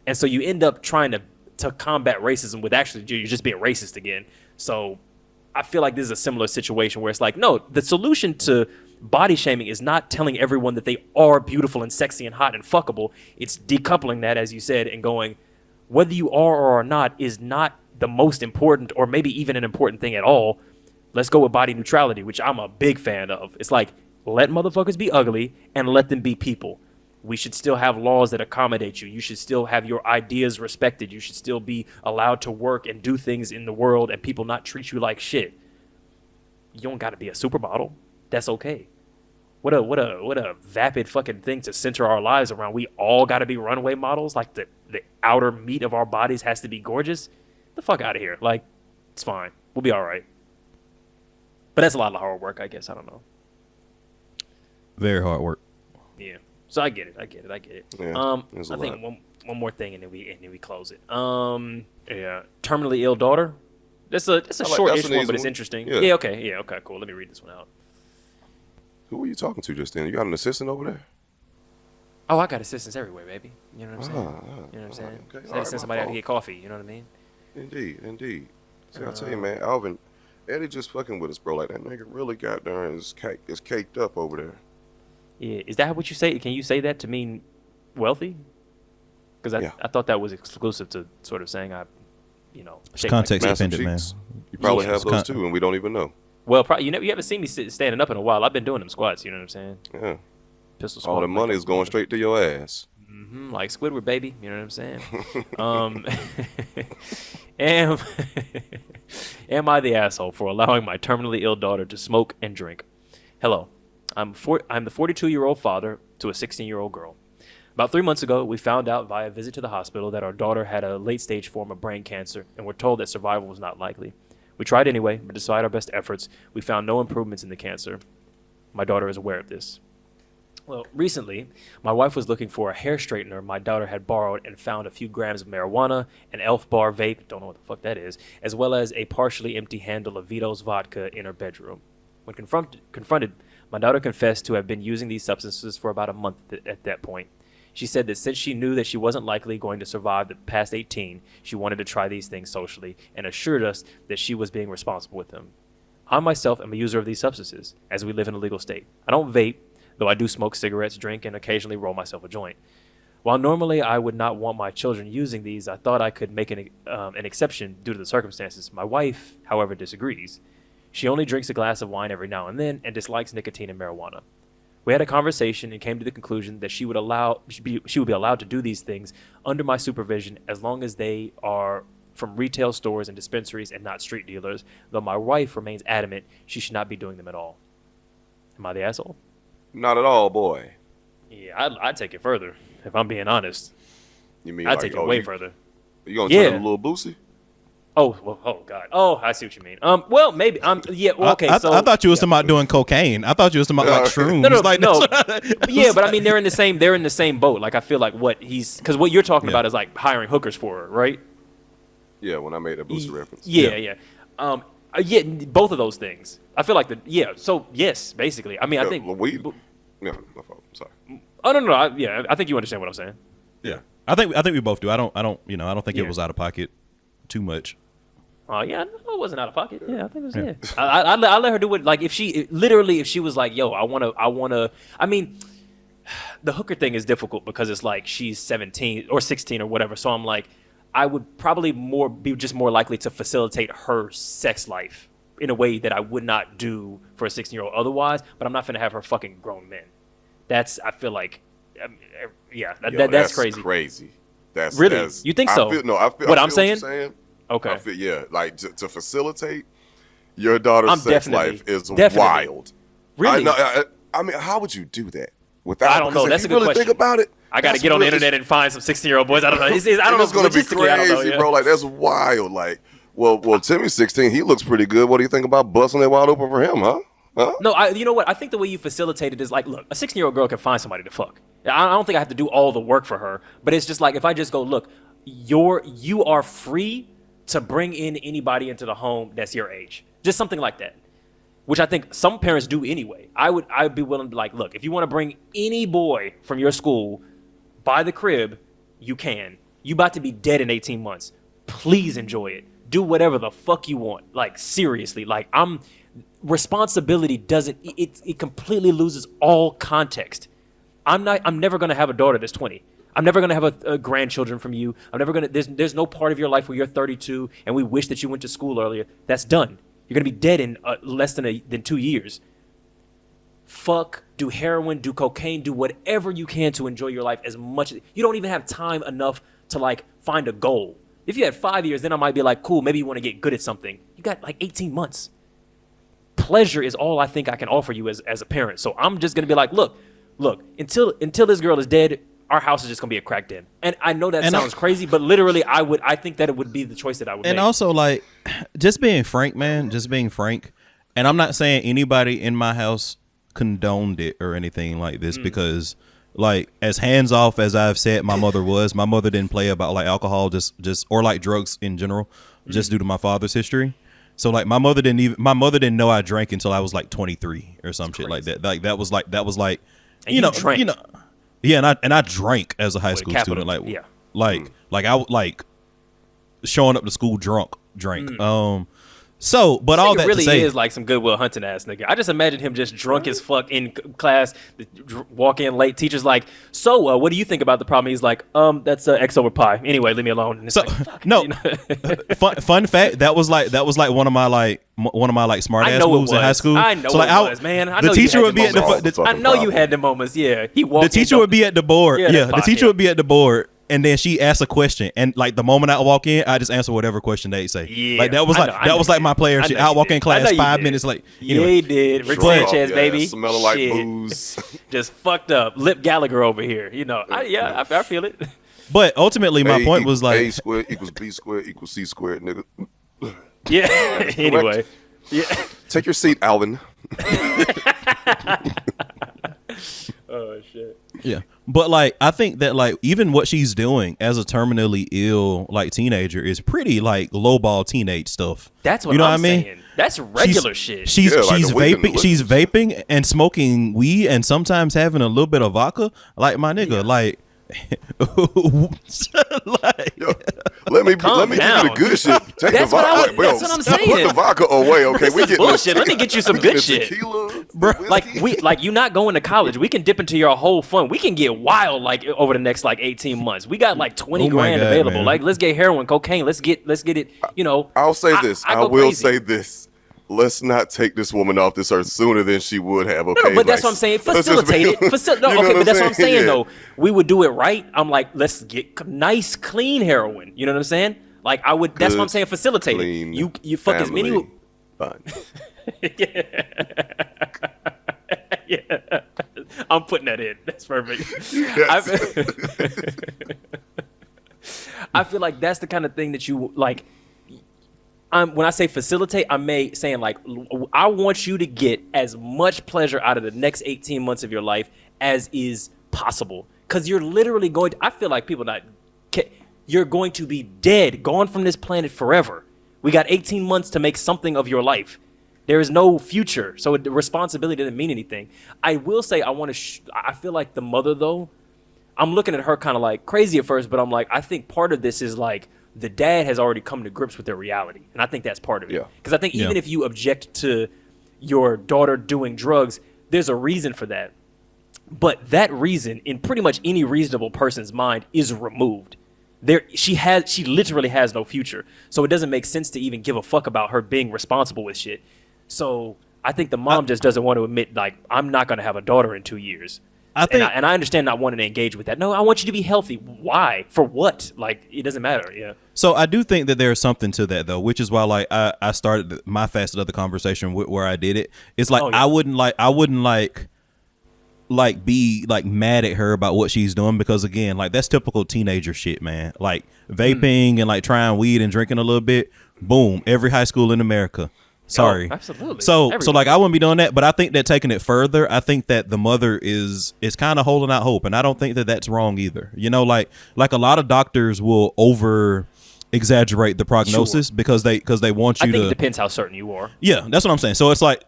And so you end up trying to combat racism with actually you're just being racist again. So I feel like this is a similar situation where it's like, no, the solution to body shaming is not telling everyone that they are beautiful and sexy and hot and fuckable. It's decoupling that, as you said, and going, whether you are or are not is not the most important or maybe even an important thing at all. Let's go with body neutrality, which I'm a big fan of. It's like, let motherfuckers be ugly and let them be people. We should still have laws that accommodate you. You should still have your ideas respected. You should still be allowed to work and do things in the world and people not treat you like shit. You don't got to be a supermodel. That's okay. What a vapid fucking thing to center our lives around. We all got to be runway models. Like the outer meat of our bodies has to be gorgeous. The fuck out of here. Like, it's fine. We'll be all right. But that's a lot of hard work, I guess. I don't know. Very hard work. Yeah. So I get it. Yeah, I think one more thing and then we close it. Yeah. Terminally ill daughter. That's a short-ish one, but it's interesting. Yeah, okay, cool. Let me read this one out. Who were you talking to just then? You got an assistant over there? Oh, I got assistants everywhere, baby. You know what I'm saying? You know what I'm saying? Okay. So I send somebody out to get coffee, you know what I mean? Indeed. See, I tell you, man, Alvin, Eddie just fucking with us, bro. Like, that nigga really got there and is caked up over there. Yeah, is that what you say? Can you say that to mean wealthy? Because I thought that was exclusive to sort of saying It's context dependent, man. You probably have those too, and we don't even know. Well, you haven't seen me standing up in a while. I've been doing them squats. You know what I'm saying? Yeah. Pistol squat. All the money is going straight to your ass. Mm-hmm, like Squidward, baby. You know what I'm saying? Am I the asshole for allowing my terminally ill daughter to smoke and drink? Hello. I'm the 42-year-old father to a 16-year-old girl. About 3 months ago, we found out via a visit to the hospital that our daughter had a late-stage form of brain cancer, and were told that survival was not likely. We tried anyway, but despite our best efforts, we found no improvements in the cancer. My daughter is aware of this. Well, recently, my wife was looking for a hair straightener my daughter had borrowed and found a few grams of marijuana, an Elf Bar vape, don't know what the fuck that is, as well as a partially empty handle of Vito's vodka in her bedroom. When confronted, my daughter confessed to have been using these substances for about a month at that point. She said that since she knew that she wasn't likely going to survive the past 18, she wanted to try these things socially and assured us that she was being responsible with them. I myself am a user of these substances, as we live in a legal state. I don't vape, though I do smoke cigarettes, drink, and occasionally roll myself a joint. While normally I would not want my children using these, I thought I could make an exception due to the circumstances. My wife, however, disagrees. She only drinks a glass of wine every now and then and dislikes nicotine and marijuana. We had a conversation and came to the conclusion that she would be allowed to do these things under my supervision as long as they are from retail stores and dispensaries and not street dealers, though my wife remains adamant she should not be doing them at all. Am I the asshole? Not at all, boy. Yeah, I'd take it further, if I'm being honest. You mean I'd like, take it way further. You gonna turn him a little boosie? Oh, well, oh God. Oh, I see what you mean. Well, maybe. Yeah. Well, okay. I thought you was talking about doing cocaine. I thought you was talking about like shrooms. No. Like, no. Yeah, but I mean, they're in the same boat. Like, I feel like because what you're talking about is like hiring hookers for her, right? Yeah, when I made that booster reference. Yeah. Yeah, both of those things. I feel like So yes, basically. I mean, I think weed. No, my fault. I'm sorry. Oh no. I think you understand what I'm saying. Yeah, I think we both do. I don't think it was out of pocket too much. Yeah, no, it wasn't out of pocket. Yeah, I think it was. Yeah, I let her do it. Like if she was like, "Yo, I wanna." I mean, the hooker thing is difficult because it's like she's 17 or 16 or whatever. So I'm like, I would probably be more likely to facilitate her sex life in a way that I would not do for a 16-year-old otherwise. But I'm not gonna have her fucking grown men. I feel like, that's crazy. Crazy. That's really. You think so? I feel what I'm what saying. you're saying. Okay. Like to facilitate your daughter's sex life is wild. Really? I mean, how would you do that? Without, I don't know. That's a good question. Think about it. I got to get on the internet and find some 16-year-old boys. I don't know. I don't know. It's going to be crazy, bro. Like, that's wild. Like, well, Timmy's 16. He looks pretty good. What do you think about busting it wide open for him, huh? No, you know what? I think the way you facilitate it is like, look, a 16-year-old girl can find somebody to fuck. I don't think I have to do all the work for her. But it's just like, if I just go, look, you are free to bring in anybody into the home that's your age. Just something like that. Which I think some parents do anyway. I would be willing to be like, look, if you want to bring any boy from your school by the crib, you can. You about to be dead in 18 months. Please enjoy it. Do whatever the fuck you want. Like, seriously. Like, responsibility doesn't, it completely loses all context. I'm never going to have a daughter that's 20. I'm never going to have a grandchildren from you. I'm never going to, there's no part of your life where you're 32 and we wish that you went to school earlier. That's done. You're going to be dead in less than 2 years. Fuck, do heroin, do cocaine, do whatever you can to enjoy your life as much. You don't even have time enough to like find a goal. If you had 5 years, then I might be like, cool, maybe you want to get good at something. You got like 18 months. Pleasure is all I think I can offer you as a parent. So I'm just going to be like, look, until this girl is dead, our house is just gonna be a crack den. And I know that sounds crazy, but literally I think that it would be the choice that I would make. And also, like, just being frank, and I'm not saying anybody in my house condoned it or anything like this, because like, as hands off as I've said my mother didn't play about like alcohol just or like drugs in general, just due to my father's history. So like my mother didn't know I drank until I was like 23 or some shit like that. Like that was like and you drank. Yeah, and I drank as a high school student, like I like showing up to school drunk, drank. So, but all that really to say, is like some Goodwill Hunting ass nigga. I just imagine him just drunk as fuck in class, walk in late. Teacher's like, so what do you think about the problem? He's like, that's X over pi. Anyway, leave me alone. And it's so, like, fuck, no, you know? fun fact, that was like one of my like smart ass moves in high school. I know so like, it was, man. I the know teacher would be at I know you had the moments. Yeah, he walked. The teacher would be at the board. Yeah, the teacher would be at the board. And then she asked a question, and like the moment I walk in, I just answer whatever question they say. Yeah, like that was like my player shit. I walk in class 5 minutes late. Anyway. Yeah, he did. Rick Sanchez, baby. Smelling like booze. Just fucked up. Lip Gallagher over here. You know. I feel it. But ultimately, my point was like A squared equals B squared equals C squared, nigga. Yeah. Anyway. Yeah. Take your seat, Alvin. Oh shit. Yeah. But like I think that like even what she's doing as a terminally ill like teenager is pretty like lowball teenage stuff. That's what you know I'm what I mean? saying. That's regular shit. She's vaping. She's vaping and smoking weed and sometimes having a little bit of vodka. Like my nigga, like like, yo, let me give you the good shit. Take that's the vodka. that's what I'm saying. Put the vodka away, okay? This is bullshit. Let me get you some good shit, tequila, bro. Like you not going to college. We can dip into your whole fund. We can get wild like over the next like 18 months. We got like 20 grand available. Man. Like let's get heroin, cocaine. Let's get it. You know. I'll say this. I will crazy. say this. Let's not take this woman off this earth sooner than she would have. Okay, no, but that's what I'm saying. Facilitate it. But that's what I'm saying though. We would do it right. I'm like, let's get nice, clean heroin. You know what I'm saying? Like I would. That's what I'm Good, saying. Facilitate clean it. You fuck as many. family fun. Yeah, I'm putting that in. That's perfect. I feel like that's the kind of thing that you like. When I say facilitate, I'm saying like I want you to get as much pleasure out of the next 18 months of your life as is possible, because you're literally going to, I feel like you're going to be dead, gone from this planet forever. We got 18 months to make something of your life. There is no future, so the responsibility doesn't mean anything. I will say I feel like the mother, though, I'm looking at her kind of like crazy at first, but I'm like, I think part of this is like the dad has already come to grips with their reality, and I think that's part of it. Because I think even if you object to your daughter doing drugs, there's a reason for that. But that reason, in pretty much any reasonable person's mind, is removed. She literally has no future. So it doesn't make sense to even give a fuck about her being responsible with shit. So I think the mom just doesn't want to admit, like, I'm not going to have a daughter in 2 years. I understand not wanting to engage with that. No, I want you to be healthy. Why? For what? Like, it doesn't matter. Yeah. So I do think that there's something to that, though, which is why, like, I started my facet of the conversation where I did it. It's like, I wouldn't be like mad at her about what she's doing, because again, like, that's typical teenager shit, man. Like vaping and like trying weed and drinking a little bit. Boom. Every high school in America. Sorry. Oh, absolutely. So like, I wouldn't be doing that, but I think that taking it further, I think that the mother is kind of holding out hope, and I don't think that that's wrong either. You know, like a lot of doctors will over exaggerate the prognosis because they want you to. I think it depends how certain you are. Yeah, that's what I'm saying. So it's like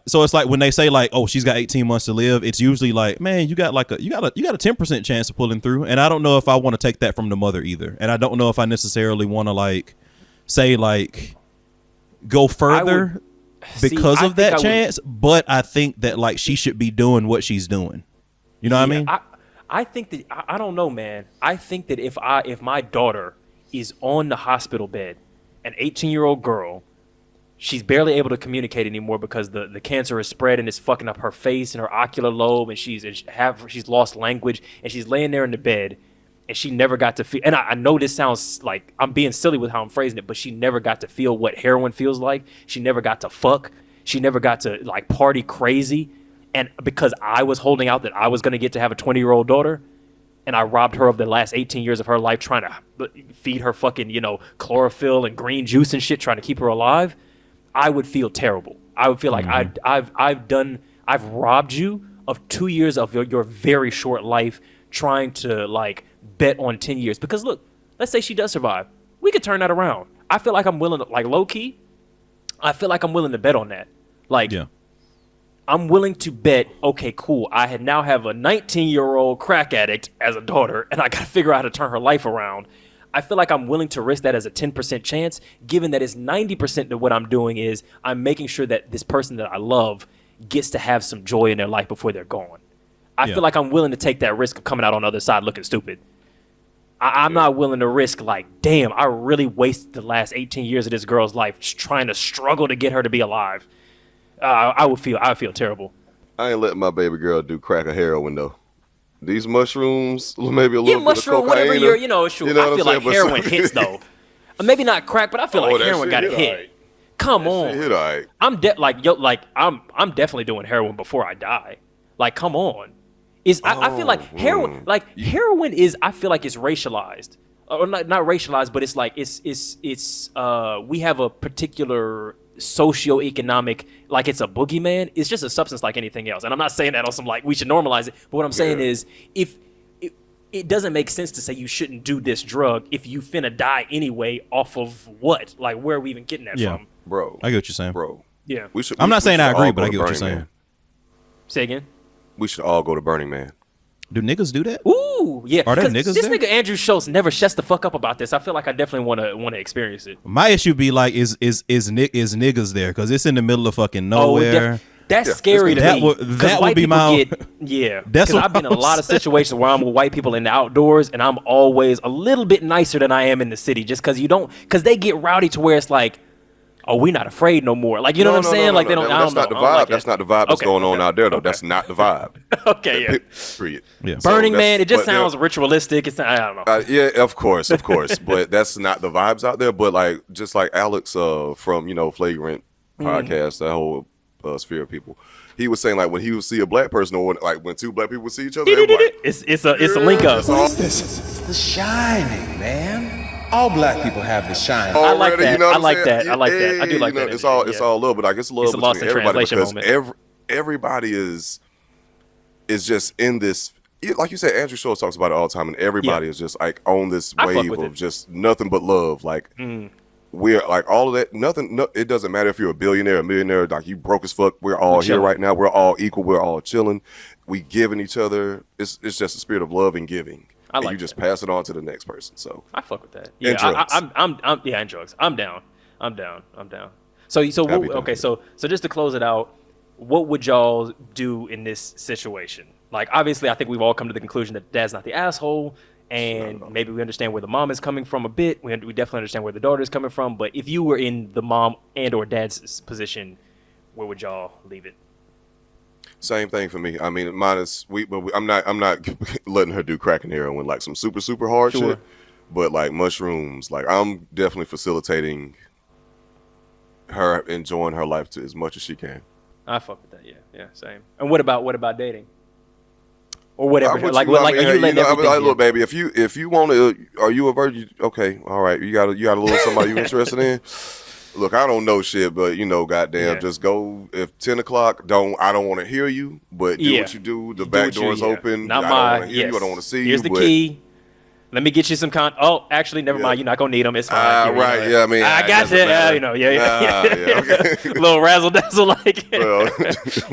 when they say like, oh, she's got 18 months to live, it's usually like, man, you got a 10% chance of pulling through, and I don't know if I want to take that from the mother either, and I don't know if I necessarily want to like say like go further because of that chance, but I think that like she should be doing what she's doing. You know what I mean? I think that I don't know, man. I think that if my daughter is on the hospital bed, an 18-year-old girl, she's barely able to communicate anymore because the cancer is spread and it's fucking up her face and her ocular lobe, and she's lost language, and she's laying there in the bed, and she never got to feel, and I know this sounds like I'm being silly with how I'm phrasing it, but she never got to feel what heroin feels like. She never got to fuck. She never got to like party crazy. And because I was holding out that I was going to get to have a 20-year-old daughter, and I robbed her of the last 18 years of her life trying to feed her fucking, chlorophyll and green juice and shit, trying to keep her alive, I would feel terrible. I would feel like I've robbed you of 2 years of your very short life trying to like bet on 10 years. Because look, let's say she does survive. We could turn that around. I feel like I'm willing to, like, low key, I feel like I'm willing to bet on that. Like, I'm willing to bet, okay, cool, I now have a 19-year-old crack addict as a daughter, and I got to figure out how to turn her life around. I feel like I'm willing to risk that as a 10% chance, given that it's 90% of what I'm doing is I'm making sure that this person that I love gets to have some joy in their life before they're gone. I feel like I'm willing to take that risk of coming out on the other side looking stupid. I'm not willing to risk, like, damn, I really wasted the last 18 years of this girl's life trying to struggle to get her to be alive. I would feel terrible. I ain't letting my baby girl do crack or heroin though. These mushrooms, maybe a little bit mushroom, of cocaine. whatever I feel like heroin hits though. Maybe not crack, but I feel like heroin got a hit. Right. Come on, hit all right. I'm I'm definitely doing heroin before I die. Like, come on. I feel like heroin, heroin is, I feel like it's racialized, or not racialized, but it's like it's we have a particular socioeconomic, like, it's a boogeyman. It's just a substance like anything else, and I'm not saying that on some like we should normalize it. But what I'm saying is, if it doesn't make sense to say you shouldn't do this drug if you finna die anyway off of what? Like, where are we even getting that from? Bro, I get what you're saying. Bro, yeah. I'm not saying I agree, but I get what you're saying. Say again. We should all go to Burning Man. Do niggas do that? Ooh, yeah. Are there niggas this there? nigga Andrew Schultz never shuts the fuck up about this. I feel like I definitely want to experience it. My issue be like, is niggas there? Because it's in the middle of fucking nowhere. That's scary to me. That would be my... Because I've been in a lot of situations where I'm with white people in the outdoors, and I'm always a little bit nicer than I am in the city, just because they get rowdy to where it's like, oh, we not afraid no more. Like, you know what I'm saying? Like, they don't. That's not the vibe. That's not the vibe that's going on out there, though. Okay. That's not the vibe. Okay, yeah. Period. Yeah. Burning Man, it just but there- sounds ritualistic. It's not, I don't know. Yeah, of course, but that's not the vibes out there. But like, just like Alex from Flagrant podcast, that whole sphere of people, he was saying like when he would see a black person or when two black people would see each other, they were like, It's a link up. It's the shining, man. All black people have the shining. I like already, that. you know what I I'm like saying? that. I like that. I do like that. It's all love, but like it's love It's a lost between in everybody translation because moment. everybody is just in this. Like you said, Andrew Schultz talks about it all the time, and everybody is just like on this I fuck wave with of it. just nothing but love. Like we're like all of that. Nothing. No, it doesn't matter if you're a billionaire, a millionaire. Like you broke as fuck. We're all here chilling. right now. We're all equal. We're all chilling. We giving each other. It's just a spirit of love and giving. I and like you just that. pass it on to the next person. So I fuck with that. Yeah, And drugs. I'm yeah, and drugs. I'm down. So Happy what, okay, down. so just to close it out, what would y'all do in this situation? Like, obviously, I think we've all come to the conclusion that dad's not the asshole, and maybe we understand where the mom is coming from a bit. We definitely understand where the daughter is coming from. But if you were in the mom and or dad's position, where would y'all leave it? same thing for me. I mean, mine is I'm not letting her do crack and heroin like some super hard Sure. shit. But like mushrooms, like I'm definitely facilitating her enjoying her life to as much as she can. I fuck with that. Yeah, same. And what about dating? Or whatever. I'm with Like, you. what, I like, mean, are you hey, letting know, everything? look, baby, if you want to, are you a virgin? Okay, all right. You got a little somebody you interested in. Look, I don't know shit, but goddamn, Yeah. just go. If 10 o'clock, I don't want to hear you, but do Yeah. what you do. The Do back what you- door's yeah. open. Not I my. don't want to hear Yes. you. I don't want to see Here's you. the key. Let me get you some Oh, actually, never mind. You're not gonna need them. It's fine. Here, Right. Yeah. I mean, I got you. Yeah. Yeah. Okay. Little razzle dazzle, like. Well,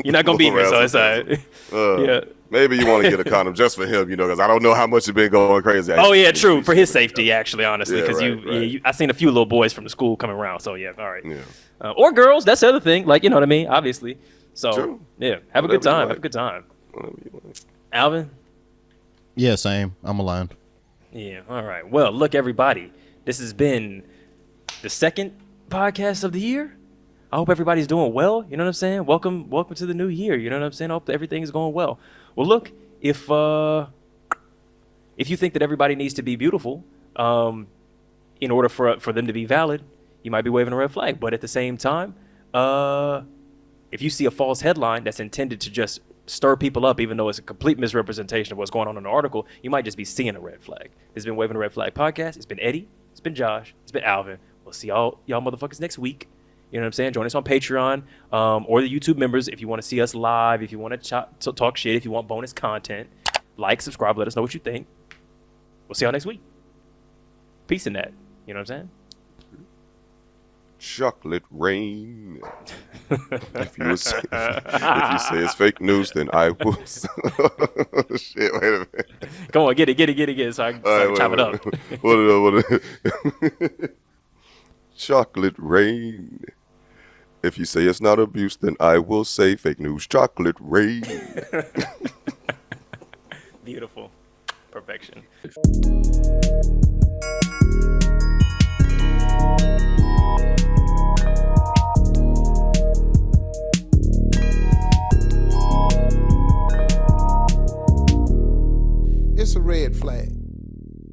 You're not gonna be here, so it's razzle-dazzle. yeah. Maybe you want to get a condom just for him, because I don't know how much you've been going crazy. Oh yeah, true. For his safety, actually, honestly, Yeah, because right. I seen a few little boys from the school coming around. So yeah, all right. Yeah. Or girls. That's the other thing. Like, you know what I mean? Obviously. So True. yeah, have a good Whatever you time. like. Have a good time. Whatever you like. Alvin. Yeah, same. I'm aligned. Yeah. All right. Well, look, everybody. This has been the second podcast of the year. I hope everybody's doing well. You know what I'm saying? Welcome to the new year. You know what I'm saying? I hope that everything is going well. Well, look, if you think that everybody needs to be beautiful, in order for them to be valid, you might be waving a red flag. But at the same time, if you see a false headline that's intended to just stir people up, even though it's a complete misrepresentation of what's going on in the article, you might just be seeing a red flag. This has been Waving a Red Flag podcast. It's been Eddie. It's been Josh. It's been Alvin. We'll see y'all motherfuckers next week. You know what I'm saying? Join us on Patreon, or the YouTube members if you want to see us live, if you want to talk shit, if you want bonus content. Like, subscribe, let us know what you think. We'll see y'all next week. Peace in that. You know what I'm saying? Chocolate rain. If you say it's fake news, then I will. Shit, wait a minute. Come on, get it, so I can chop it up. What? Chocolate rain. If you say it's not abuse, then I will say fake news. Chocolate rain. Beautiful. Perfection.